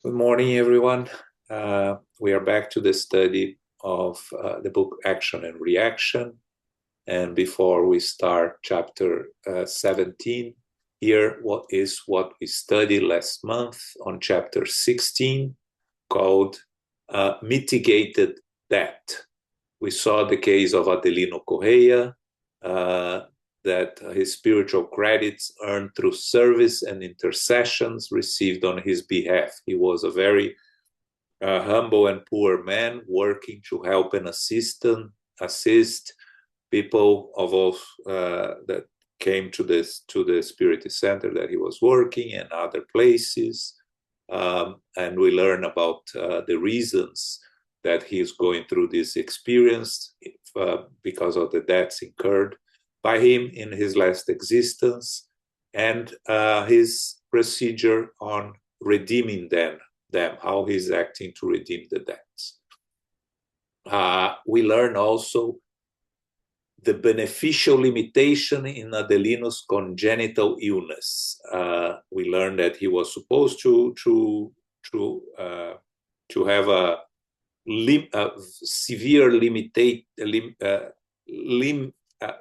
Good morning, everyone. We are back to the study of the book Action and Reaction. And before we start chapter 17, here what we studied last month on chapter 16 called Mitigated Debt. We saw the case of Adelino Correia, that his spiritual credits earned through service and intercessions received on his behalf. He was a very humble and poor man working to help and assist people of all that came to the Spirit Center that he was working and other places. And we learn about the reasons that he is going through this experience because of the debts incurred by him in his last existence, and his procedure on redeeming them, how he's acting to redeem the debts. We learn also the beneficial limitation in Adelino's congenital illness. We learned that he was supposed to have a severe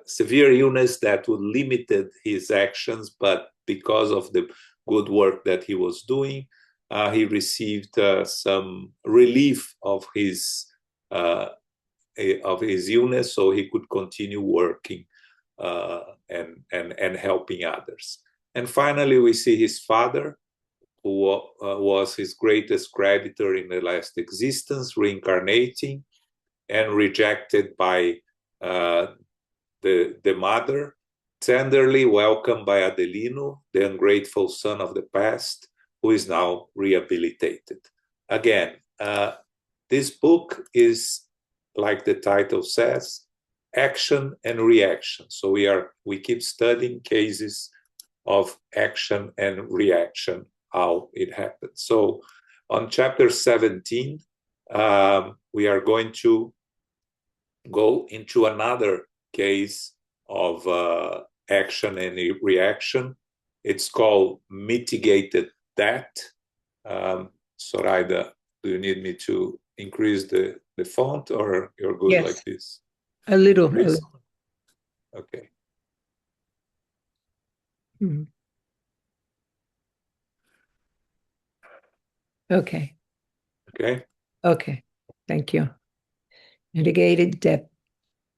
severe illness that would limited his actions, but because of the good work that he was doing, he received some relief of his illness, so he could continue working and helping others. And finally, we see his father, who was his greatest creditor in the last existence, reincarnating and rejected by the mother, tenderly welcomed by Adelino, the ungrateful son of the past, who is now rehabilitated. Again, this book is, like the title says, action and reaction. So we keep studying cases of action and reaction, how it happens. So on chapter 17, we are going to go into another case of action and reaction. It's called Mitigated Debt. Zoraida, do you need me to increase the font, or you're good? Yes. Like this? A little. Okay. Mm-hmm. Okay. Okay. Thank you. Mitigated Debt,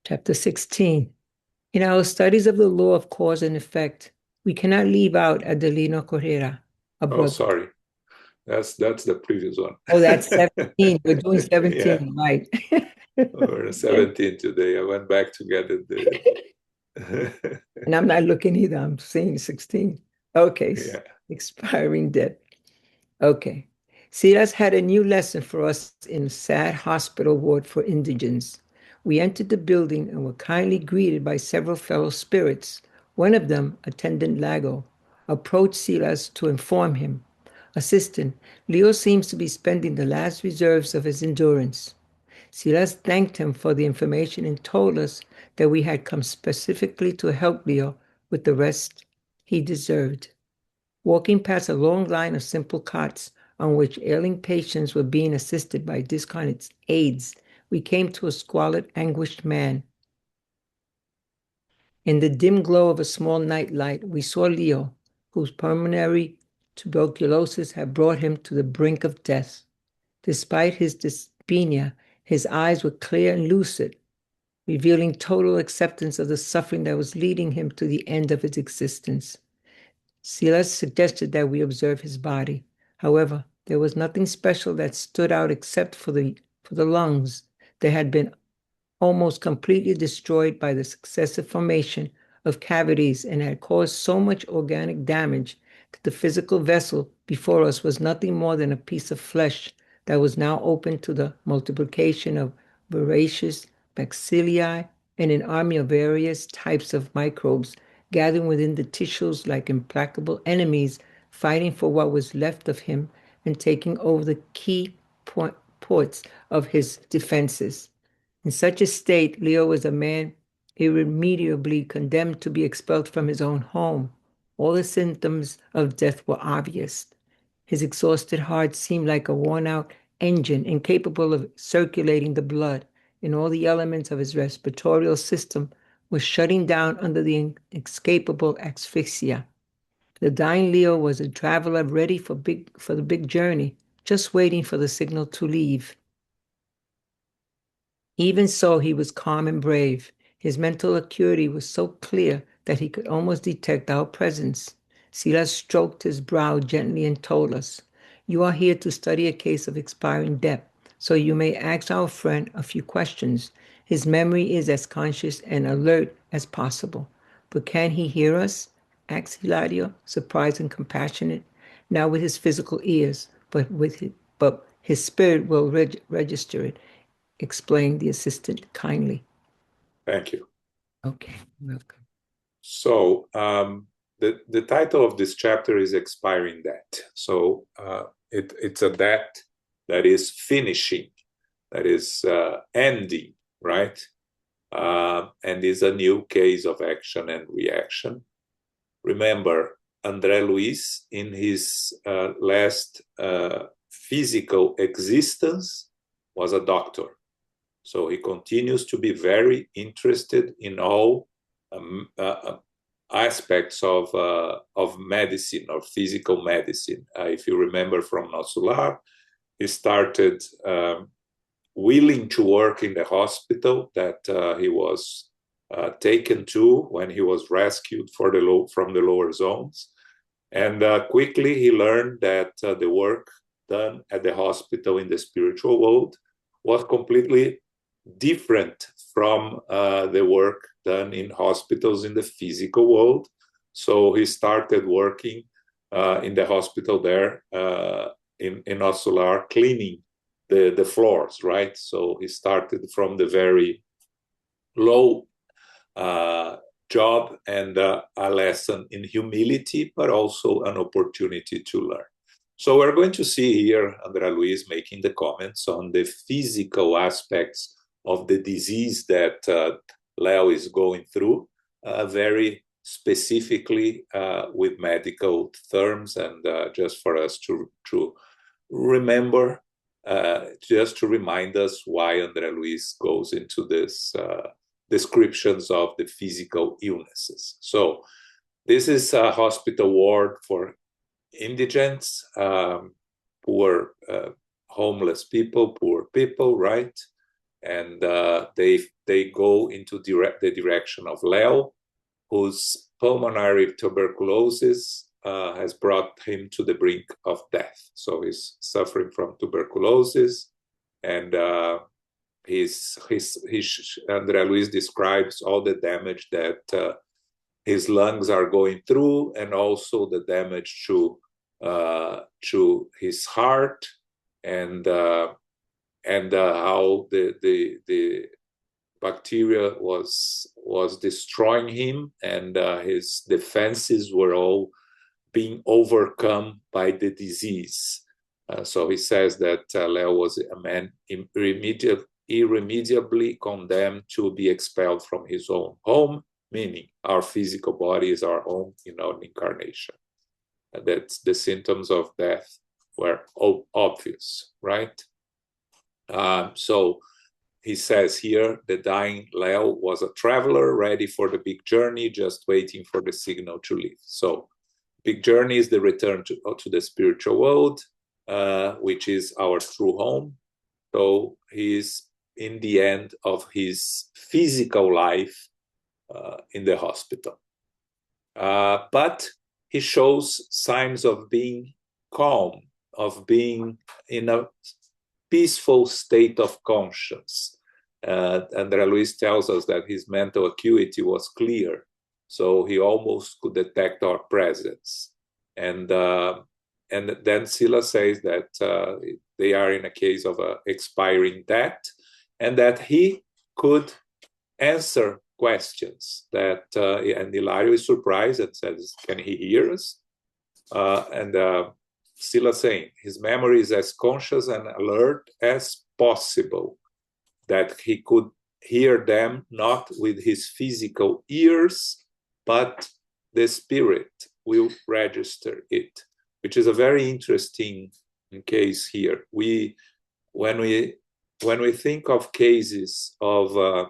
chapter 16. In our studies of the law of cause and effect, we cannot leave out Adelino Correia. Oh, sorry. That's the previous one. Oh, that's 17. We're doing 17, yeah. Right. We're 17 today. I went back to get it. And I'm not looking either. I'm seeing 16. Okay. Yeah. Expiring debt. Okay. Silas had a new lesson for us in a sad hospital ward for indigents. We entered the building and were kindly greeted by several fellow spirits. One of them, Attendant Lago, approached Silas to inform him. Assistant, Leo seems to be spending the last reserves of his endurance. Silas thanked him for the information and told us that we had come specifically to help Leo with the rest he deserved. Walking past a long line of simple cots on which ailing patients were being assisted by discounted aides, we came to a squalid, anguished man. In the dim glow of a small night light, we saw Leo, whose pulmonary tuberculosis had brought him to the brink of death. Despite his dyspnea, his eyes were clear and lucid, revealing total acceptance of the suffering that was leading him to the end of his existence. Silas suggested that we observe his body. However, there was nothing special that stood out except for the lungs. They had been almost completely destroyed by the successive formation of cavities and had caused so much organic damage that the physical vessel before us was nothing more than a piece of flesh that was now open to the multiplication of voracious bacilli and an army of various types of microbes gathering within the tissues like implacable enemies, fighting for what was left of him and taking over the key ports of his defenses. In such a state, Leo was a man irremediably condemned to be expelled from his own home. All the symptoms of death were obvious. His exhausted heart seemed like a worn-out engine, incapable of circulating the blood, and all the elements of his respiratory system were shutting down under the inescapable asphyxia. The dying Leo was a traveler ready for the big journey, just waiting for the signal to leave. Even so, he was calm and brave. His mental acuity was so clear that he could almost detect our presence. Silas stroked his brow gently and told us, "You are here to study a case of expiring debt, so you may ask our friend a few questions. His memory is as conscious and alert as possible." "But can he hear us?" asked Hilario, surprised and compassionate. "Not with his physical ears, but his spirit will register it," explained the assistant kindly. Thank you. Okay, welcome. So the title of this chapter is Expiring Debt. So it's a debt that is finishing, that is ending, right? And is a new case of action and reaction. Remember, Andre Luiz, in his last physical existence, was a doctor. So he continues to be very interested in all aspects of medicine or physical medicine. If you remember from Nosso, he started willing to work in the hospital that he was taken to when he was rescued from the lower zones. And quickly he learned that the work done at the hospital in the spiritual world was completely different from the work done in hospitals in the physical world. So he started working in the hospital there in Nosso, cleaning the floors, right? So he started from the very low job and a lesson in humility, but also an opportunity to learn. So we're going to see here Andre Luiz making the comments on the physical aspects of the disease that Leo is going through, very specifically with medical terms, and just for us to remember, just to remind us why Andre Luiz goes into this descriptions of the physical illnesses. So this is a hospital ward for indigents, poor homeless people, poor people, right? And they go into the direction of Leo, whose pulmonary tuberculosis has brought him to the brink of death. So he's suffering from tuberculosis, and Andre Luiz describes all the damage that his lungs are going through, and also the damage to his heart, and how the bacteria was destroying him, and his defenses were all being overcome by the disease. So he says that Leo was a man irremediably condemned to be expelled from his own home, meaning our physical body is our home in our incarnation. And that the symptoms of death were obvious, right? So he says here, the dying Leo was a traveler ready for the big journey, just waiting for the signal to leave. So big journey is the return to the spiritual world, which is our true home. So he's in the end of his physical life in the hospital. But he shows signs of being calm, of being in a peaceful state of conscience. Andre Luiz tells us that his mental acuity was clear, so he almost could detect our presence. And then Silas says that they are in a case of expiring debt, and that he could answer questions. That and Hilario is surprised and says, "Can he hear us?" And Silas saying his memory is as conscious and alert as possible, that he could hear them not with his physical ears, but the spirit will register it. which is a very interesting case here. When we think of cases of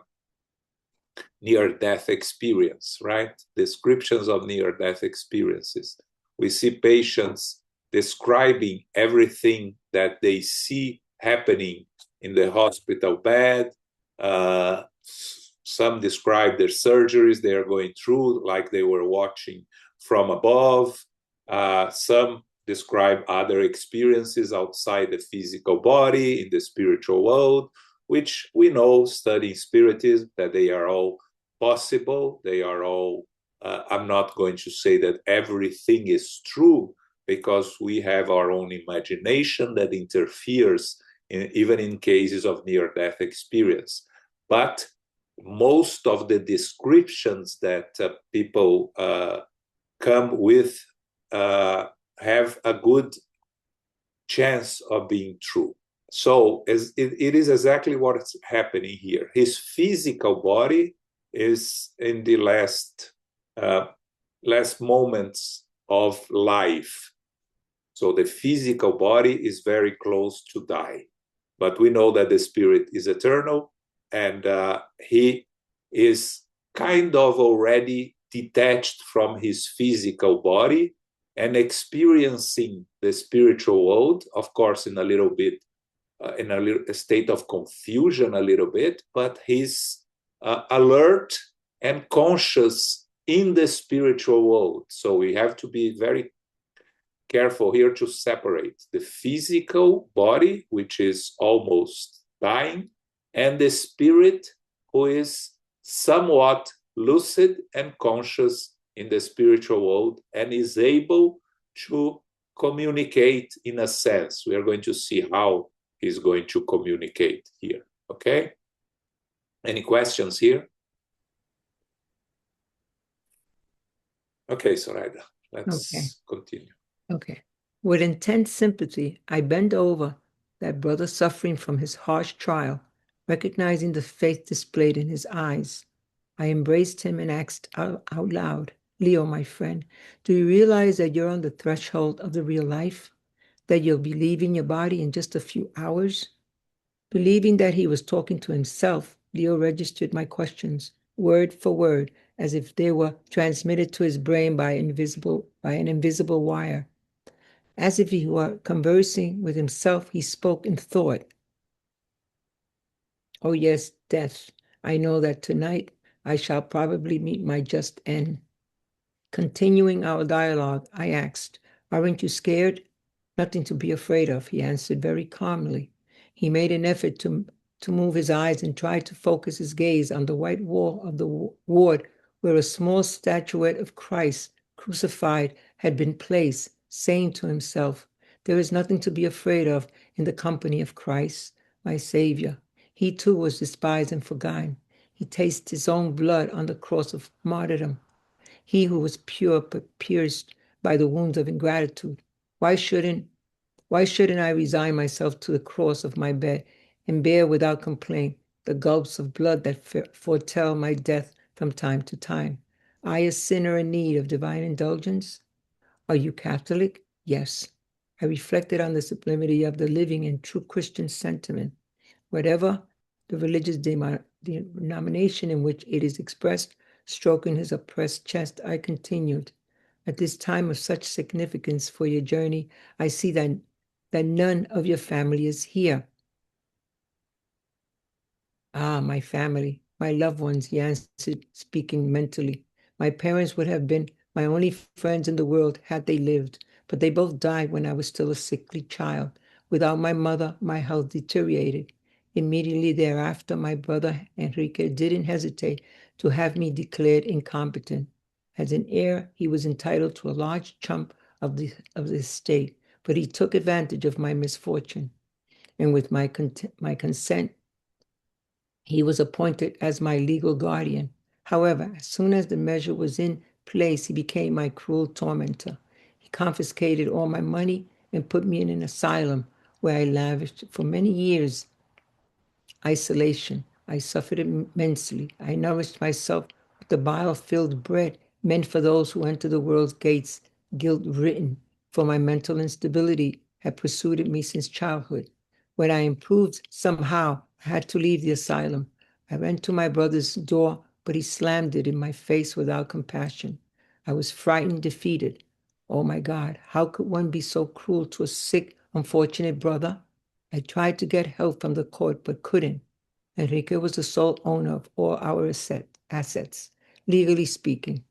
near-death experience, right? Descriptions of near-death experiences. We see patients describing everything that they see happening in the hospital bed. Some describe their surgeries they are going through, like they were watching from above. Some describe other experiences outside the physical body, in the spiritual world, which we know, studying Spiritism, that they are all possible. They are all, I'm not going to say that everything is true, because we have our own imagination that interferes even in cases of near-death experience. But most of the descriptions that people come with have a good chance of being true. So it is exactly what's happening here. His physical body is in the last moments of life. So the physical body is very close to die. But we know that the spirit is eternal, and he is kind of already detached from his physical body and experiencing the spiritual world, of course, in a little bit, in a state of confusion a little bit, but he's alert and conscious in the spiritual world. So we have to be very careful here to separate the physical body, which is almost dying, and the spirit, who is somewhat lucid and conscious in the spiritual world and is able to communicate in a sense. We are going to see how he's going to communicate here, okay? Any questions here? Okay, Zoraida, let's continue. Okay. With intense sympathy, I bent over that brother suffering from his harsh trial, recognizing the faith displayed in his eyes. I embraced him and asked out loud, Leo, my friend, do you realize that you're on the threshold of the real life? That you'll be leaving your body in just a few hours? Believing that he was talking to himself, Leo registered my questions, word for word, as if they were transmitted to his brain by an invisible wire. As if he were conversing with himself, he spoke in thought. Oh yes, death. I know that tonight I shall probably meet my just end. Continuing our dialogue, I asked, aren't you scared? Nothing to be afraid of, he answered very calmly. He made an effort to move his eyes and tried to focus his gaze on the white wall of the ward where a small statuette of Christ crucified had been placed, saying to himself, there is nothing to be afraid of in the company of Christ, my Savior. He too was despised and forgotten. He tasted his own blood on the cross of martyrdom. He who was pure but pierced by the wounds of ingratitude. Why shouldn't I resign myself to the cross of my bed and bear without complaint the gulps of blood that foretell my death from time to time? I, a sinner in need of divine indulgence? Are you Catholic? Yes. I reflected on the sublimity of the living and true Christian sentiment. Whatever the religious denomination in which it is expressed, stroking his oppressed chest, I continued. At this time of such significance for your journey, I see that none of your family is here. Ah, my family, my loved ones, he answered, speaking mentally. My parents would have been my only friends in the world had they lived, but they both died when I was still a sickly child. Without my mother, my health deteriorated. Immediately thereafter, my brother Enrique didn't hesitate to have me declared incompetent. As an heir, he was entitled to a large chunk of the estate, but he took advantage of my misfortune. And with my consent, he was appointed as my legal guardian. However, as soon as the measure was in place, he became my cruel tormentor. He confiscated all my money and put me in an asylum where I lavished for many years. Isolation. I suffered immensely. I nourished myself with the bile-filled bread meant for those who enter the world's gates, guilt-ridden, for my mental instability had pursued me since childhood. When I improved somehow, I had to leave the asylum. I ran to my brother's door, but he slammed it in my face without compassion. I was frightened, defeated. Oh my God, how could one be so cruel to a sick, unfortunate brother? I tried to get help from the court, but couldn't. Enrique was the sole owner of all our assets, legally speaking.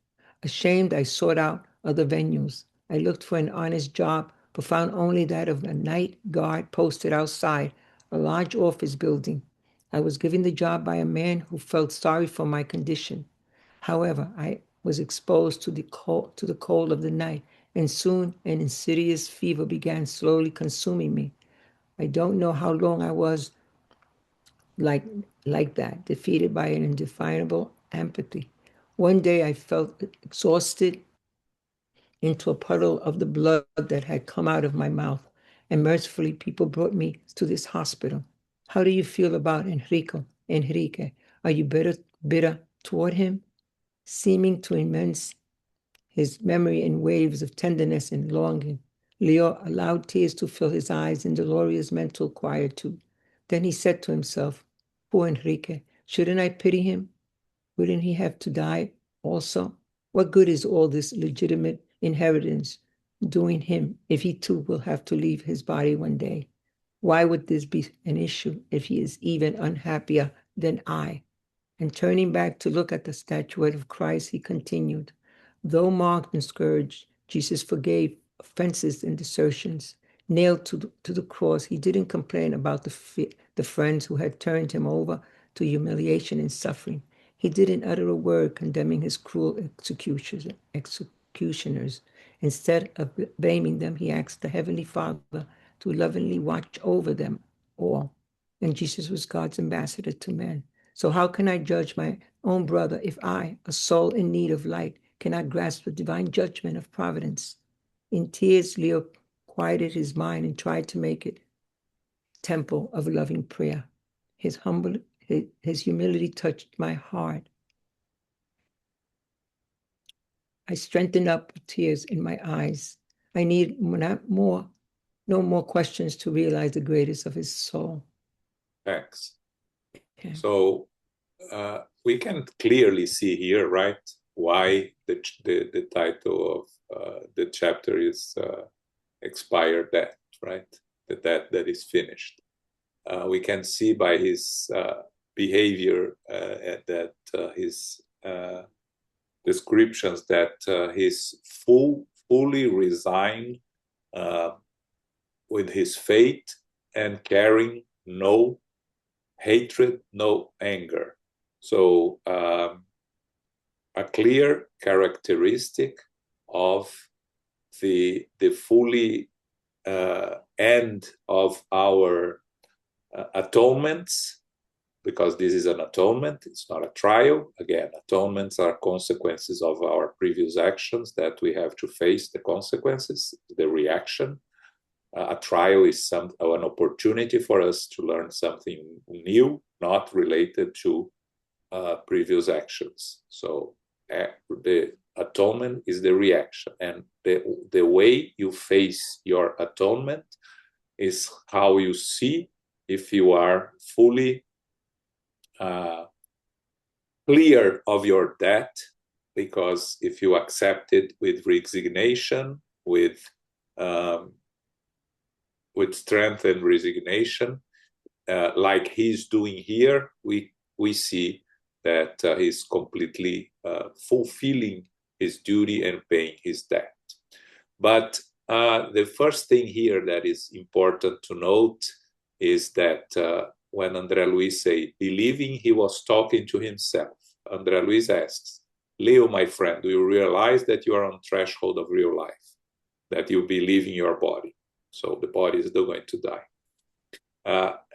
Ashamed, I sought out other venues. I looked for an honest job, but found only that of a night guard posted outside a large office building. I was given the job by a man who felt sorry for my condition. However, I was exposed to the cold of the night, and soon an insidious fever began slowly consuming me. I don't know how long I was like that, defeated by an indefinable apathy. One day I felt exhausted into a puddle of the blood that had come out of my mouth, and mercifully people brought me to this hospital. How do you feel about Enrique? Are you bitter toward him? Seeming to immense his memory in waves of tenderness and longing, Leo allowed tears to fill his eyes in dolorous mental quietude. Then he said to himself, poor Enrique, shouldn't I pity him? Wouldn't he have to die also? What good is all this legitimate inheritance doing him if he too will have to leave his body one day? Why would this be an issue if he is even unhappier than I? And turning back to look at the statuette of Christ, he continued, though marked and scourged, Jesus forgave offenses and desertions. Nailed to the cross, he didn't complain about the friends who had turned him over to humiliation and suffering. He didn't utter a word condemning his cruel executioners. Instead of blaming them, he asked the Heavenly Father to lovingly watch over them all. And Jesus was God's ambassador to men. So how can I judge my own brother if I, a soul in need of light, cannot grasp the divine judgment of providence? In tears, Leo quieted his mind and tried to make it a temple of loving prayer. His humility touched my heart. I strengthened up with tears in my eyes. I need no more questions to realize the greatness of his soul. Thanks. Okay. So we can clearly see here, right, why the title of the chapter is Expired Debt, right? The debt that is finished. We can see by his behavior that his descriptions that he's fully resigned with his fate and carrying no hatred, no anger. So a clear characteristic of the fully end of our atonements, because this is an atonement, it's not a trial. Again, atonements are consequences of our previous actions that we have to face the consequences, the reaction. A trial is an opportunity for us to learn something new, not related to previous actions. So the atonement is the reaction, and the way you face your atonement is how you see if you are fully clear of your debt, because if you accept it with resignation, with strength and resignation, like he's doing here, we see that he's completely fulfilling his duty and paying his debt. But the first thing here that is important to note is that when Andre Luiz say, believing he was talking to himself, Andre Luiz asks, Leo, my friend, do you realize that you are on threshold of real life, that you believe in your body? So the body is not going to die.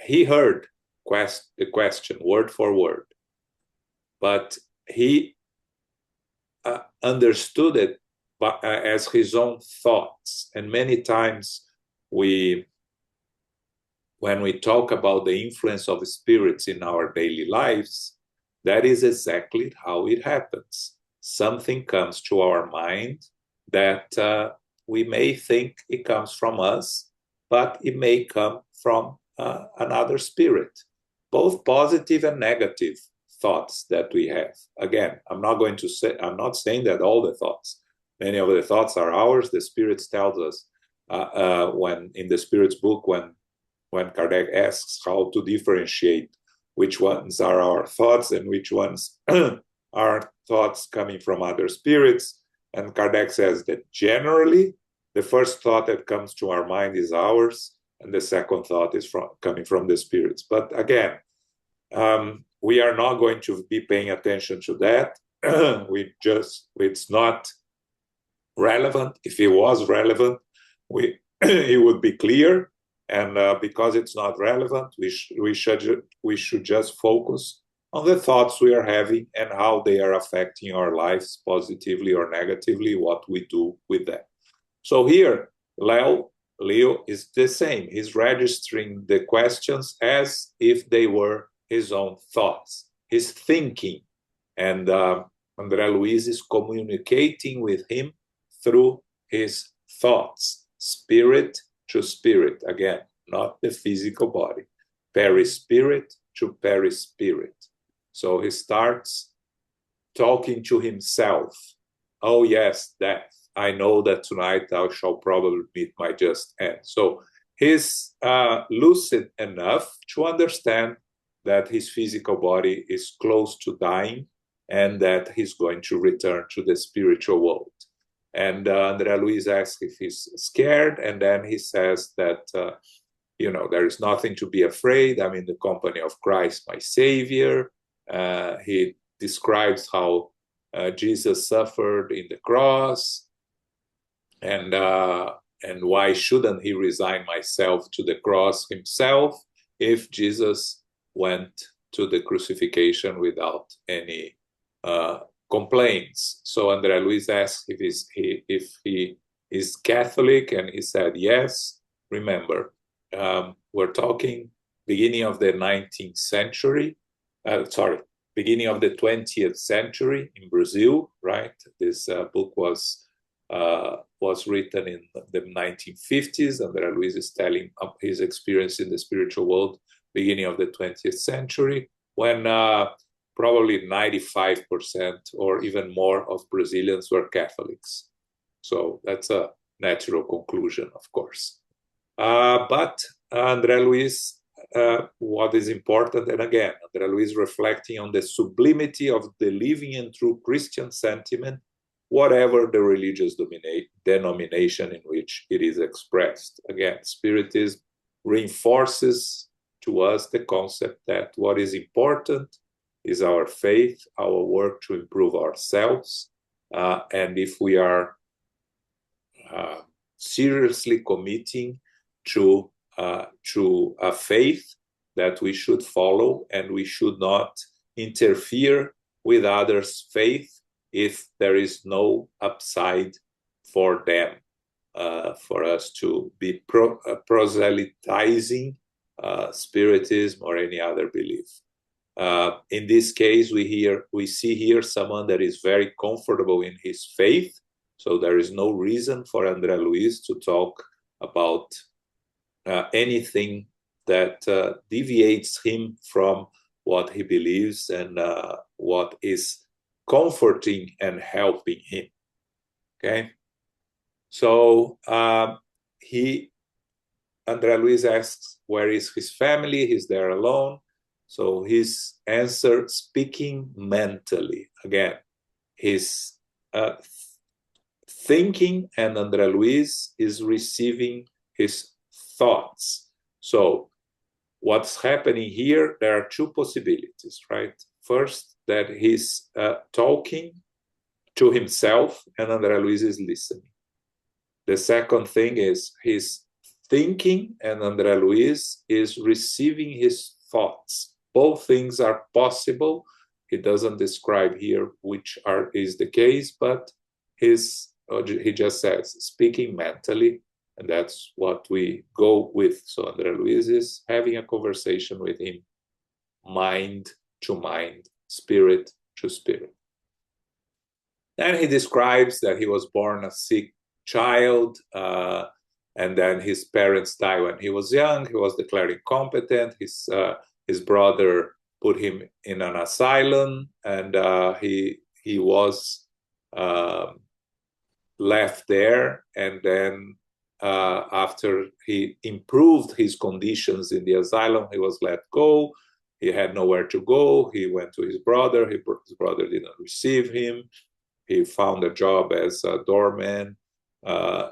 He heard the question word for word, but he understood it as his own thoughts. And many times when we talk about the influence of spirits in our daily lives, that is exactly how it happens. Something comes to our mind that we may think it comes from us, but it may come from another spirit, both positive and negative thoughts that we have. Again, I'm not saying that all the thoughts, many of the thoughts are ours. The Spirit tells us when in the Spirit's book, when Kardec asks how to differentiate which ones are our thoughts and which ones are thoughts coming from other spirits. And Kardec says that generally, the first thought that comes to our mind is ours, and the second thought is coming from the spirits. But again, we are not going to be paying attention to that. It's not relevant. If it was relevant, it would be clear. And because it's not relevant, we should just focus on the thoughts we are having and how they are affecting our lives positively or negatively, what we do with them. So here, Leo is the same. He's registering the questions as if they were his own thoughts, his thinking. And Andre Luiz is communicating with him through his thoughts, spirit to spirit. Again, not the physical body. Perispirit to perispirit. So he starts talking to himself. Oh yes, death. I know that tonight I shall probably meet my just end. So he's lucid enough to understand that his physical body is close to dying and that he's going to return to the spiritual world. And Andre Luiz asks if he's scared, and then he says that, there is nothing to be afraid. I'm in the company of Christ, my Savior. He describes how Jesus suffered in the cross, and why shouldn't he resign myself to the cross himself if Jesus went to the crucifixion without any complaints. So Andre Luiz asked if he is Catholic, and he said yes. Remember, we're talking beginning of the 19th century, beginning of the 20th century in Brazil, right? This book was written in the 1950s. Andre Luiz is telling his experience in the spiritual world beginning of the 20th century, when probably 95% or even more of Brazilians were Catholics. So that's a natural conclusion, of course. But Andre Luiz, what is important, and again, Andre Luiz reflecting on the sublimity of the living and true Christian sentiment, whatever the religious denomination in which it is expressed. Again, Spiritism reinforces to us the concept that what is important is our faith, our work to improve ourselves, and if we are seriously committing to a faith that we should follow, and we should not interfere with others' faith if there is no upside for them, for us to be proselytizing Spiritism or any other belief. In this case, we see here someone that is very comfortable in his faith, so there is no reason for Andre Luiz to talk about anything that deviates him from what he believes and what is comforting and helping him. Okay, so Andre Luiz asks, where is his family? He's there alone. So his answer, speaking mentally. Again, his thinking, and Andre Luiz is receiving his thoughts. So what's happening here, there are two possibilities, right? First, that he's talking to himself and Andre Luiz is listening. The second thing is he's thinking and Andre Luiz is receiving his thoughts. Both things are possible. He doesn't describe here which is the case, but he just says speaking mentally, and that's what we go with. So Andre Luiz is having a conversation with him, mind to mind, spirit to spirit. And he describes that he was born a sick child, and then his parents died when he was young. He was declared incompetent. His brother put him in an asylum, and he was left there. And then after he improved his conditions in the asylum, he was let go. He had nowhere to go. He went to his brother. His brother didn't receive him. He found a job as a doorman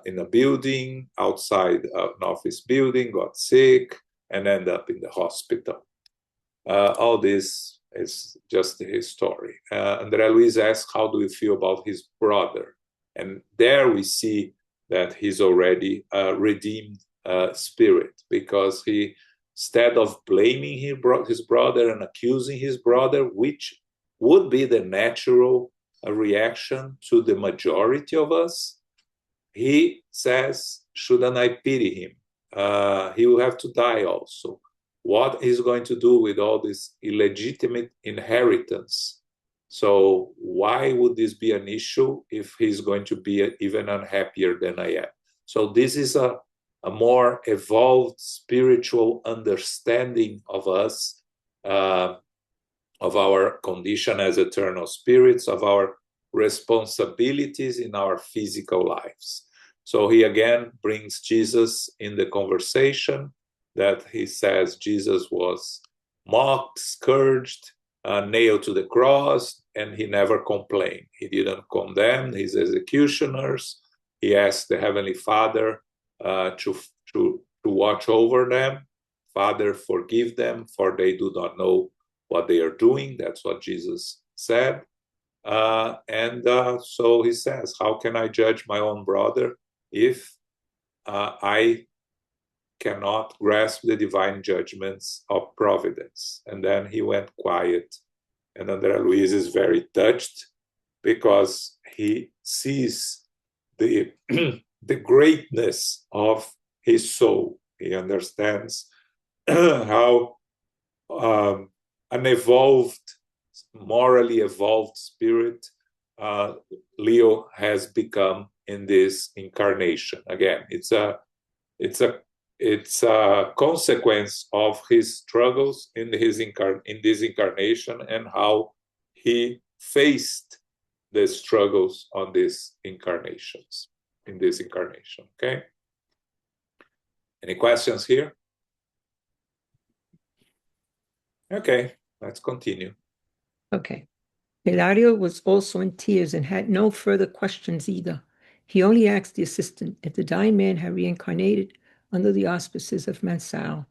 in a building outside an office building, got sick, and ended up in the hospital. All this is just his story. Andre Luiz asks, how do you feel about his brother? And there we see that he's already a redeemed spirit, because he, instead of blaming his brother and accusing his brother, which would be the natural reaction to the majority of us, he says, shouldn't I pity him? He will have to die also. What he's going to do with all this illegitimate inheritance? So why would this be an issue if he's going to be even unhappier than I am? So this is a more evolved spiritual understanding of us, of our condition as eternal spirits, of our responsibilities in our physical lives. So he again brings Jesus in the conversation, that he says Jesus was mocked, scourged, nailed to the cross, and he never complained. He didn't condemn his executioners. He asked the Heavenly Father to watch over them. Father, forgive them, for they do not know what they are doing. That's what Jesus said. So he says, how can I judge my own brother if I cannot grasp the divine judgments of providence? And then he went quiet. And Andre Luiz is very touched, because he sees the the greatness of his soul. He understands how an evolved, morally evolved spirit Leo has become in this incarnation. Again, it's a consequence of his struggles in this incarnation, and how he faced the struggles on these incarnations, in this incarnation. Okay. Any questions here? Okay, let's continue. Okay. Hilario was also in tears and had no further questions either. He only asked the assistant if the dying man had reincarnated under the auspices of Mansal.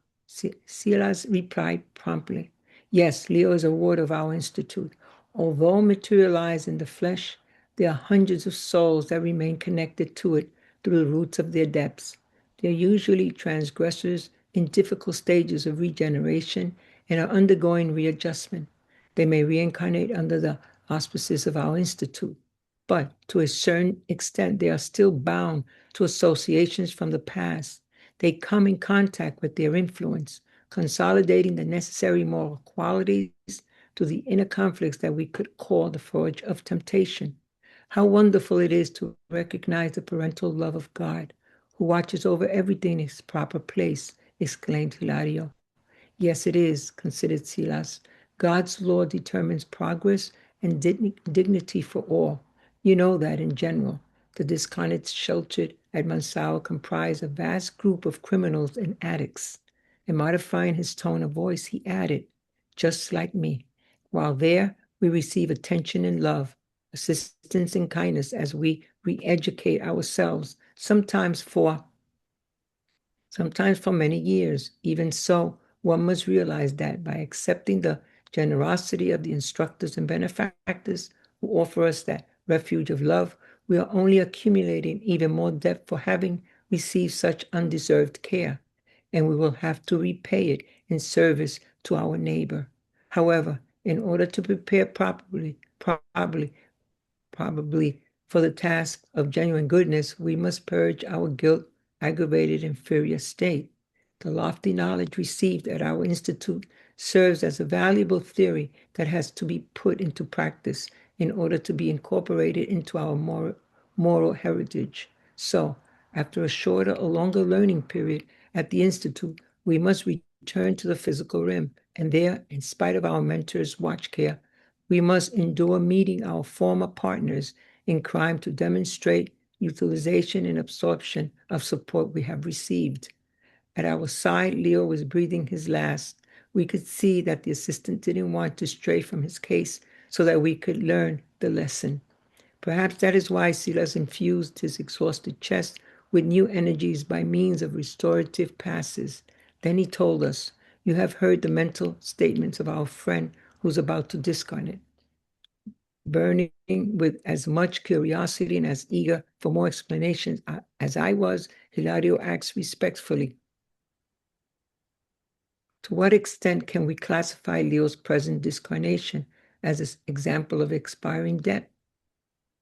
Silas replied promptly, yes, Leo is a ward of our institute. Although materialized in the flesh, there are hundreds of souls that remain connected to it through the roots of their depths. They are usually transgressors in difficult stages of regeneration and are undergoing readjustment. They may reincarnate under the auspices of our institute, but to a certain extent, they are still bound to associations from the past. They come in contact with their influence, consolidating the necessary moral qualities to the inner conflicts that we could call the forge of temptation. How wonderful it is to recognize the parental love of God, who watches over everything in its proper place, exclaimed Hilario. Yes, it is, considered Silas. God's law determines progress and dignity for all. You know that in general. The discarnates sheltered at Mansao comprise a vast group of criminals and addicts. And modifying his tone of voice, he added, just like me. While there, we receive attention and love, assistance and kindness as we re-educate ourselves, sometimes for many years. Even so, one must realize that by accepting the generosity of the instructors and benefactors who offer us that refuge of love, we are only accumulating even more debt for having received such undeserved care, and we will have to repay it in service to our neighbor. However, in order to prepare probably for the task of genuine goodness, we must purge our guilt aggravated inferior state. The lofty knowledge received at our institute serves as a valuable theory that has to be put into practice in order to be incorporated into our moral heritage. So, after a shorter or longer learning period at the Institute, we must return to the physical realm. And there, in spite of our mentor's watch care, we must endure meeting our former partners in crime to demonstrate utilization and absorption of support we have received. At our side, Leo was breathing his last. We could see that the assistant didn't want to stray from his case so that we could learn the lesson. Perhaps that is why Silas infused his exhausted chest with new energies by means of restorative passes. Then he told us, "You have heard the mental statements of our friend who's about to discarnate." Burning with as much curiosity and as eager for more explanations as I was, Hilario asked respectfully, "To what extent can we classify Leo's present discarnation as an example of expiring debt?"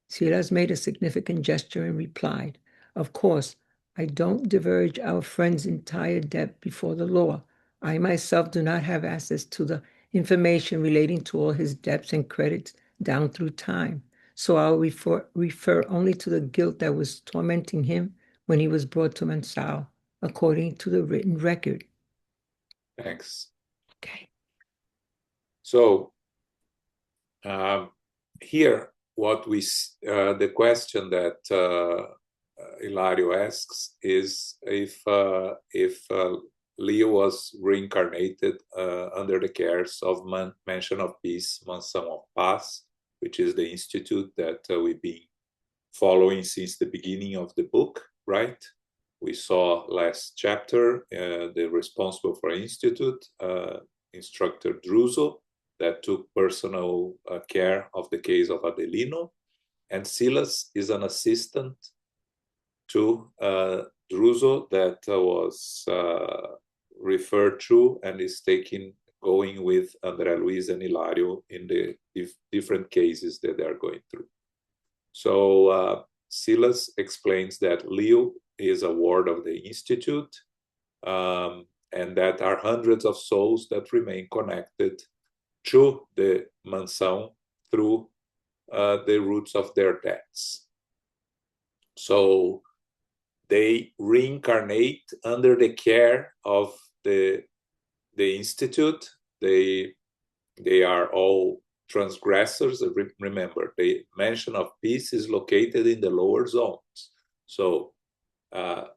Silas made a significant gesture and replied, "Of course, I don't diverge our friend's entire debt before the law. I myself do not have access to the information relating to all his debts and credits down through time. So I'll refer only to the guilt that was tormenting him when he was brought to Mansao, according to the written record." Thanks. Okay. So here, the question that Hilario asks is if Leo was reincarnated under the cares of Mansion of Peace, Mansão of Paz, which is the institute that we've been following since the beginning of the book, right? We saw last chapter the responsible for institute, instructor Druso, that took personal care of the case of Adelino, and Silas is an assistant to Druso that was referred to and is going with Andre Luiz and Hilario in the different cases that they are going through. So Silas explains that Leo is a ward of the Institute, and that are hundreds of souls that remain connected to the Mansão through the roots of their debts. So they reincarnate under the care of the Institute. They are all transgressors. Remember, the Mansion of Peace is located in the lower zones. So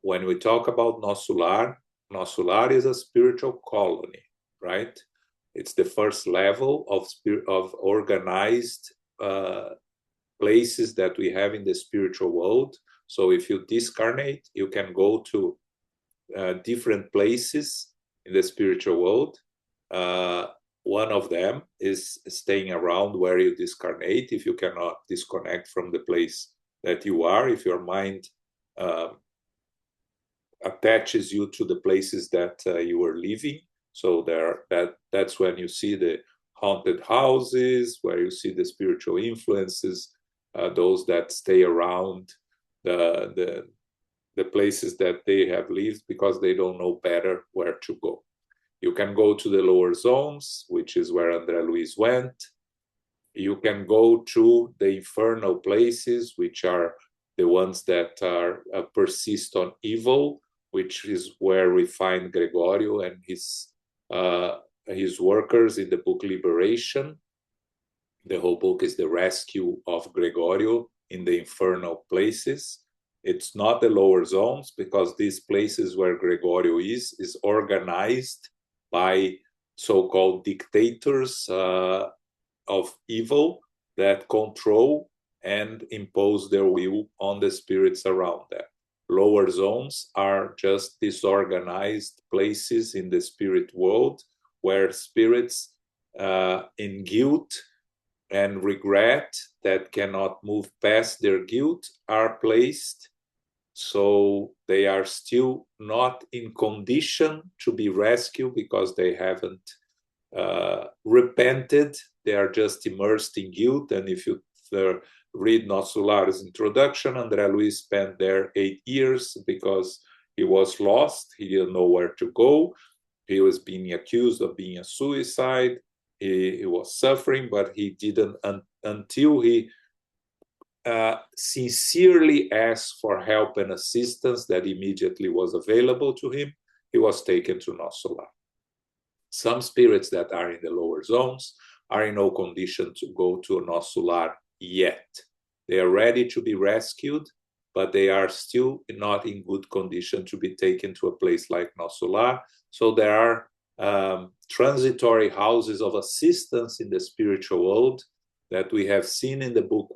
when we talk about Nosso Lar is a spiritual colony, right? It's the first level of organized places that we have in the spiritual world. So if you discarnate, you can go to different places in the spiritual world. One of them is staying around where you discarnate, if you cannot disconnect from the place that you are, if your mind attaches you to the places that you are living. So that's when you see the haunted houses, where you see the spiritual influences, those that stay around the places that they have lived because they don't know better where to go. You can go to the lower zones, which is where Andre Luiz went. You can go to the infernal places, which are the ones that are persist on evil, which is where we find Gregorio and his workers in the book Liberation. The whole book is the rescue of Gregorio in the infernal places. It's not the lower zones, because these places where Gregorio is organized by so-called dictators of evil that control and impose their will on the spirits around them. Lower zones are just disorganized places in the spirit world where spirits in guilt and regret that cannot move past their guilt are placed. So they are still not in condition to be rescued because they haven't repented. They are just immersed in guilt. And if you read Nosso Lar's introduction, Andre Luiz spent there 8 years because he was lost. He didn't know where to go. He was being accused of being a suicide. He was suffering, but he didn't until he sincerely asked for help and assistance that immediately was available to him, he was taken to Nosso Lar. Some spirits that are in the lower zones are in no condition to go to Nosso Lar yet. They are ready to be rescued, but they are still not in good condition to be taken to a place like Nosso Lar. So there are transitory houses of assistance in the spiritual world that we have seen in the book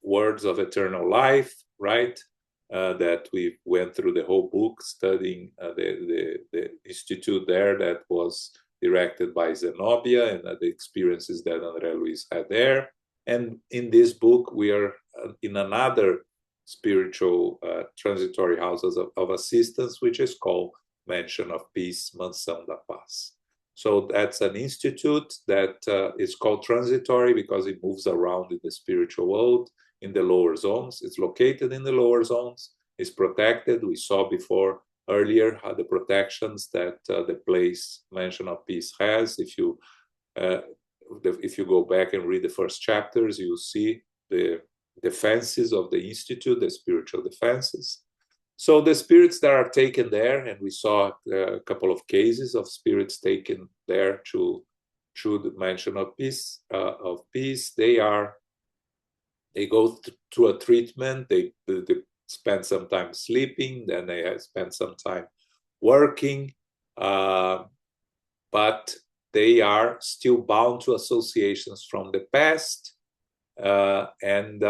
Words of Eternal Life, right? That we went through the whole book studying the institute there that was directed by Zenobia and the experiences that Andre Luiz had there. And in this book, we are in another spiritual transitory houses of assistance, which is called Mansion of Peace, Mansão da Paz. So that's an institute that is called transitory because it moves around in the spiritual world in the lower zones. It's located in the lower zones. It's protected. We saw before earlier how the protections that the place Mansion of Peace has. If you go back and read the first chapters, you'll see the defenses of the institute, the spiritual defenses. So the spirits that are taken there, and we saw a couple of cases of spirits taken there to the Mansion of Peace. They go through a treatment. They spend some time sleeping, then they spend some time working, but they are still bound to associations from the past, and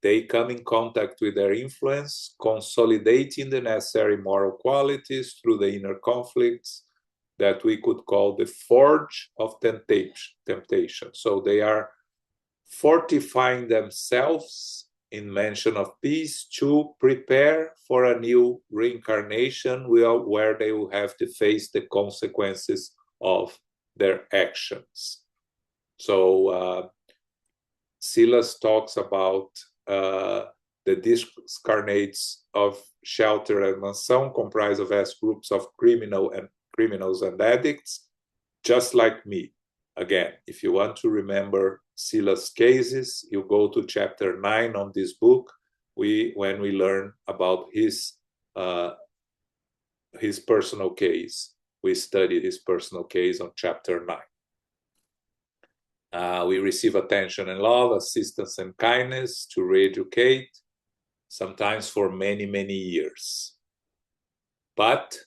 they come in contact with their influence, consolidating the necessary moral qualities through the inner conflicts that we could call the forge of temptation. So they are fortifying themselves in Mansion of Peace to prepare for a new reincarnation where they will have to face the consequences of their actions. So Silas talks about the discarnates of shelter and mansão comprised of vast groups of criminals and addicts, just like me. Again, if you want to remember Silas' cases, you go to chapter 9 on this book. When we learn about his personal case, we study his personal case on chapter 9. We receive attention and love, assistance and kindness to re-educate, sometimes for many, many years. But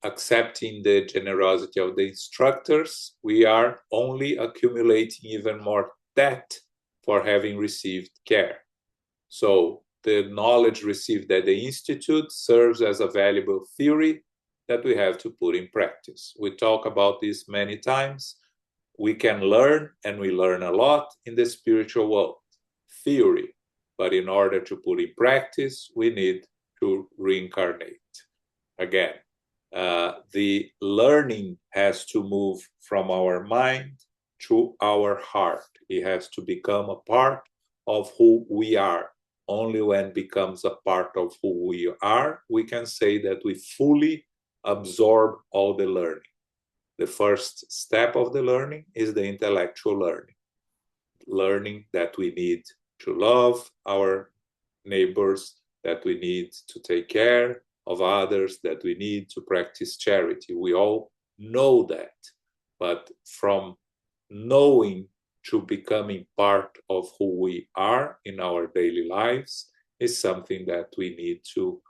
accepting the generosity of the instructors, we are only accumulating even more debt for having received care. So the knowledge received at the Institute serves as a valuable theory that we have to put in practice. We talk about this many times. We can learn, and we learn a lot in the spiritual world, theory. But in order to put in practice, we need to reincarnate. Again, the learning has to move from our mind to our heart. It has to become a part of who we are. Only when it becomes a part of who we are, we can say that we fully absorb all the learning. The first step of the learning is the intellectual learning. Learning that we need to love our neighbors, that we need to take care of others, that we need to practice charity. We all know that. But from knowing to becoming part of who we are in our daily lives is something that we need to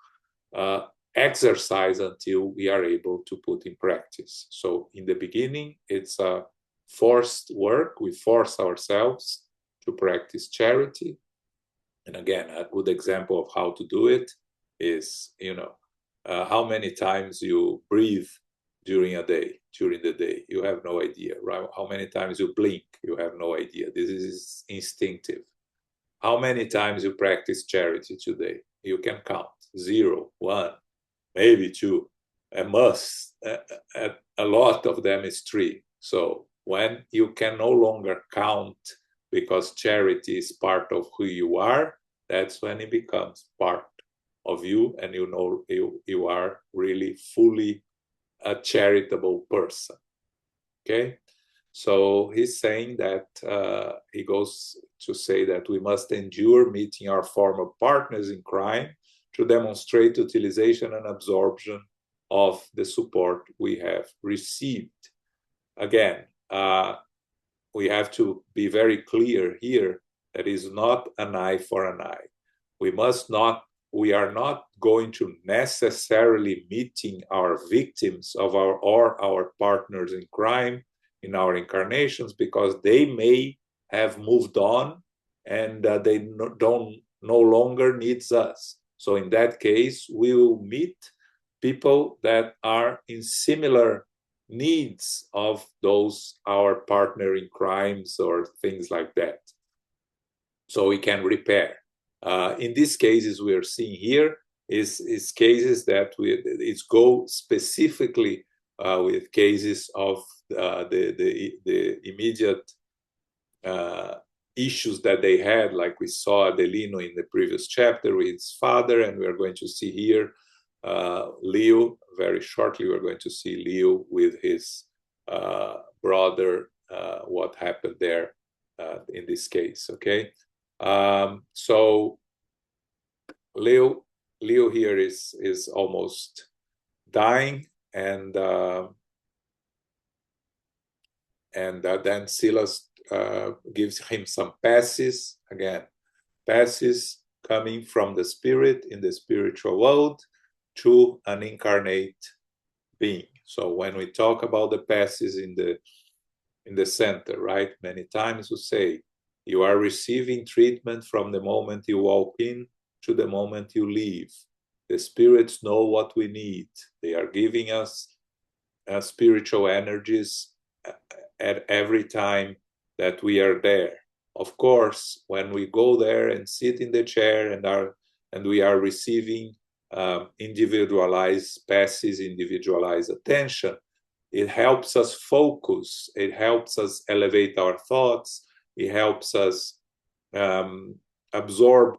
exercise until we are able to put in practice. So in the beginning, it's a forced work. We force ourselves to practice charity. And again, a good example of how to do it is, how many times you breathe during the day. You have no idea, right? How many times you blink, you have no idea. This is instinctive. How many times you practice charity today? You can count. 0, 1, maybe 2. A lot of them is 3. So when you can no longer count because charity is part of who you are, that's when it becomes part of you, and you are really fully a charitable person. Okay? So he's saying that he goes to say that we must endure meeting our former partners in crime to demonstrate utilization and absorption of the support we have received. Again, we have to be very clear here that is not an eye for an eye. We are not going to necessarily meeting our victims of our partners in crime in our incarnations, because they may have moved on and they no longer needs us. So in that case, we will meet people that are in similar needs of those our partner in crimes or things like that, so we can repair. In these cases we are seeing here is cases that it's go specifically with cases of the immediate issues that they had, like we saw Adelino in the previous chapter with his father, and we are going to see here Leo, very shortly we're going to see Leo with his brother, what happened there in this case, okay? So Leo here is almost dying, and then Silas gives him some passes, again, passes coming from the spirit in the spiritual world to an incarnate being. So when we talk about the passes in the center, right, many times we say you are receiving treatment from the moment you walk in to the moment you leave. The spirits know what we need. They are giving us spiritual energies at every time that we are there. Of course, when we go there and sit in the chair and we are receiving individualized passes, individualized attention, it helps us focus. It helps us elevate our thoughts. It helps us absorb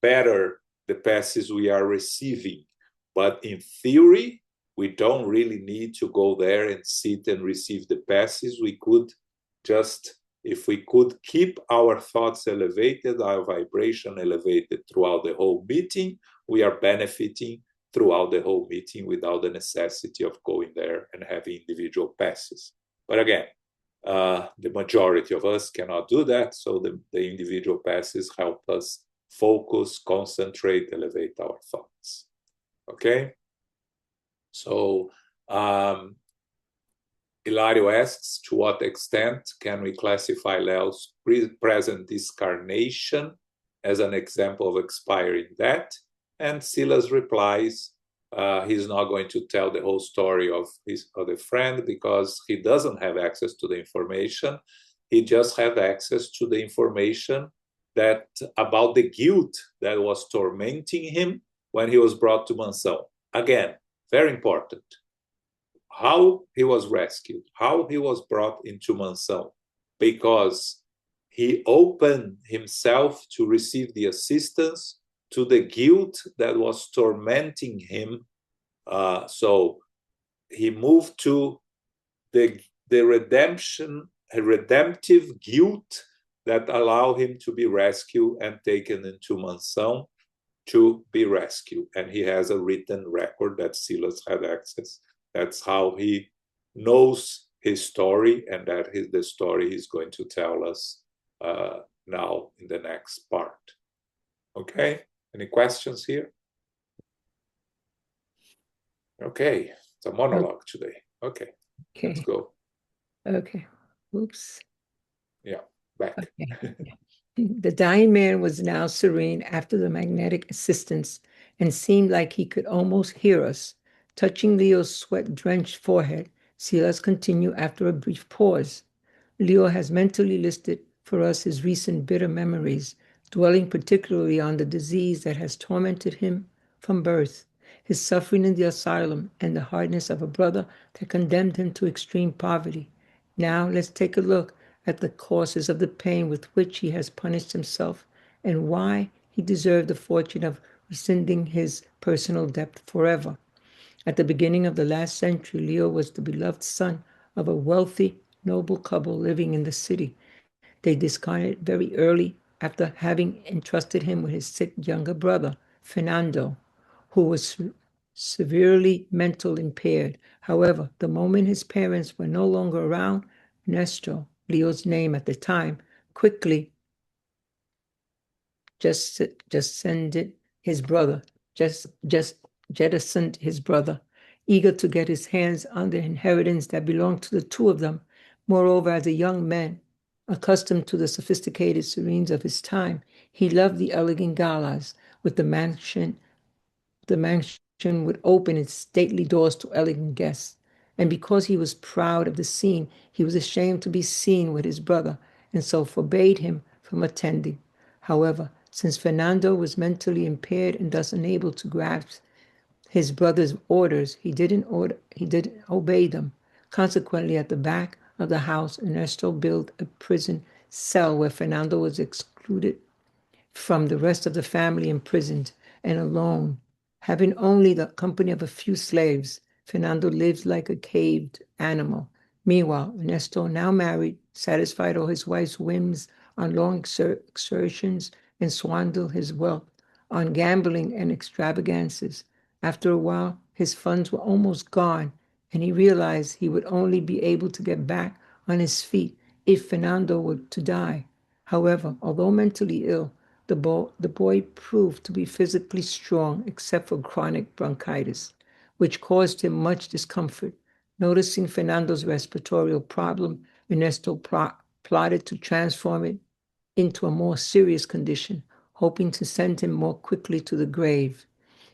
better the passes we are receiving. But in theory, we don't really need to go there and sit and receive the passes. We could just, if we could keep our thoughts elevated, our vibration elevated throughout the whole meeting, we are benefiting throughout the whole meeting without the necessity of going there and having individual passes. But again, the majority of us cannot do that, so the individual passes help us focus, concentrate, elevate our thoughts. Okay? So Hilario asks, to what extent can we classify Leo's present discarnation as an example of expiring debt? And Silas replies, he's not going to tell the whole story of his other friend because he doesn't have access to the information. He just has access to the information that about the guilt that was tormenting him when he was brought to Mansão. Again, very important. How he was rescued, how he was brought into Mansão, because he opened himself to receive the assistance to the guilt that was tormenting him. So he moved to the redemptive guilt that allowed him to be rescued and taken into Mansão to be rescued. And he has a written record that Silas had access. That's how he knows his story, and that is the story he's going to tell us now in the next part. Okay, any questions here? Okay, it's a monologue today. Okay, let's go. Okay, oops. Yeah, back. Okay. The dying man was now serene after the magnetic assistance and seemed like he could almost hear us. Touching Leo's sweat-drenched forehead, Silas continued after a brief pause. Leo has mentally listed for us his recent bitter memories, dwelling particularly on the disease that has tormented him from birth, his suffering in the asylum, and the hardness of a brother that condemned him to extreme poverty. Now let's take a look at the causes of the pain with which he has punished himself and why he deserved the fortune of rescinding his personal debt forever. At the beginning of the last century, Leo was the beloved son of a wealthy noble couple living in the city. They discarded very early after having entrusted him with his sick younger brother, Fernando, who was severely mental impaired. However, the moment his parents were no longer around, Ernesto, Leo's name at the time, quickly just jettisoned his brother, just jettisoned his brother, eager to get his hands on the inheritance that belonged to the two of them. Moreover, as a young man, accustomed to the sophisticated serenes of his time, he loved the elegant galas with the mansion would open its stately doors to elegant guests. And because he was proud of the scene, he was ashamed to be seen with his brother, and so forbade him from attending. However, since Fernando was mentally impaired and thus unable to grasp his brother's orders, he didn't obey them. Consequently, at the back of the house, Ernesto built a prison cell where Fernando was excluded from the rest of the family, imprisoned and alone. Having only the company of a few slaves, Fernando lived like a caged animal. Meanwhile, Ernesto, now married, satisfied all his wife's whims on long excursions and squandered his wealth on gambling and extravagances. After a while, his funds were almost gone, and he realized he would only be able to get back on his feet if Fernando were to die. However, although mentally ill, the boy proved to be physically strong except for chronic bronchitis, which caused him much discomfort. Noticing Fernando's respiratory problem, Ernesto plotted to transform it into a more serious condition, hoping to send him more quickly to the grave.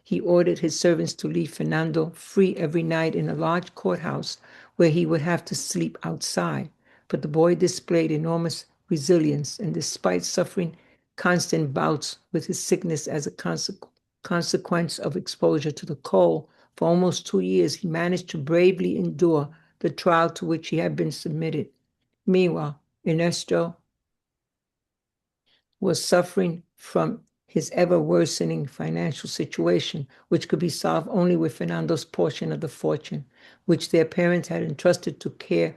He ordered his servants to leave Fernando free every night in a large courthouse where he would have to sleep outside. But the boy displayed enormous resilience, and despite suffering constant bouts with his sickness as a consequence of exposure to the cold, for almost 2 years he managed to bravely endure the trial to which he had been submitted. Meanwhile, Ernesto was suffering from his ever worsening financial situation, which could be solved only with Fernando's portion of the fortune, which their parents had entrusted to care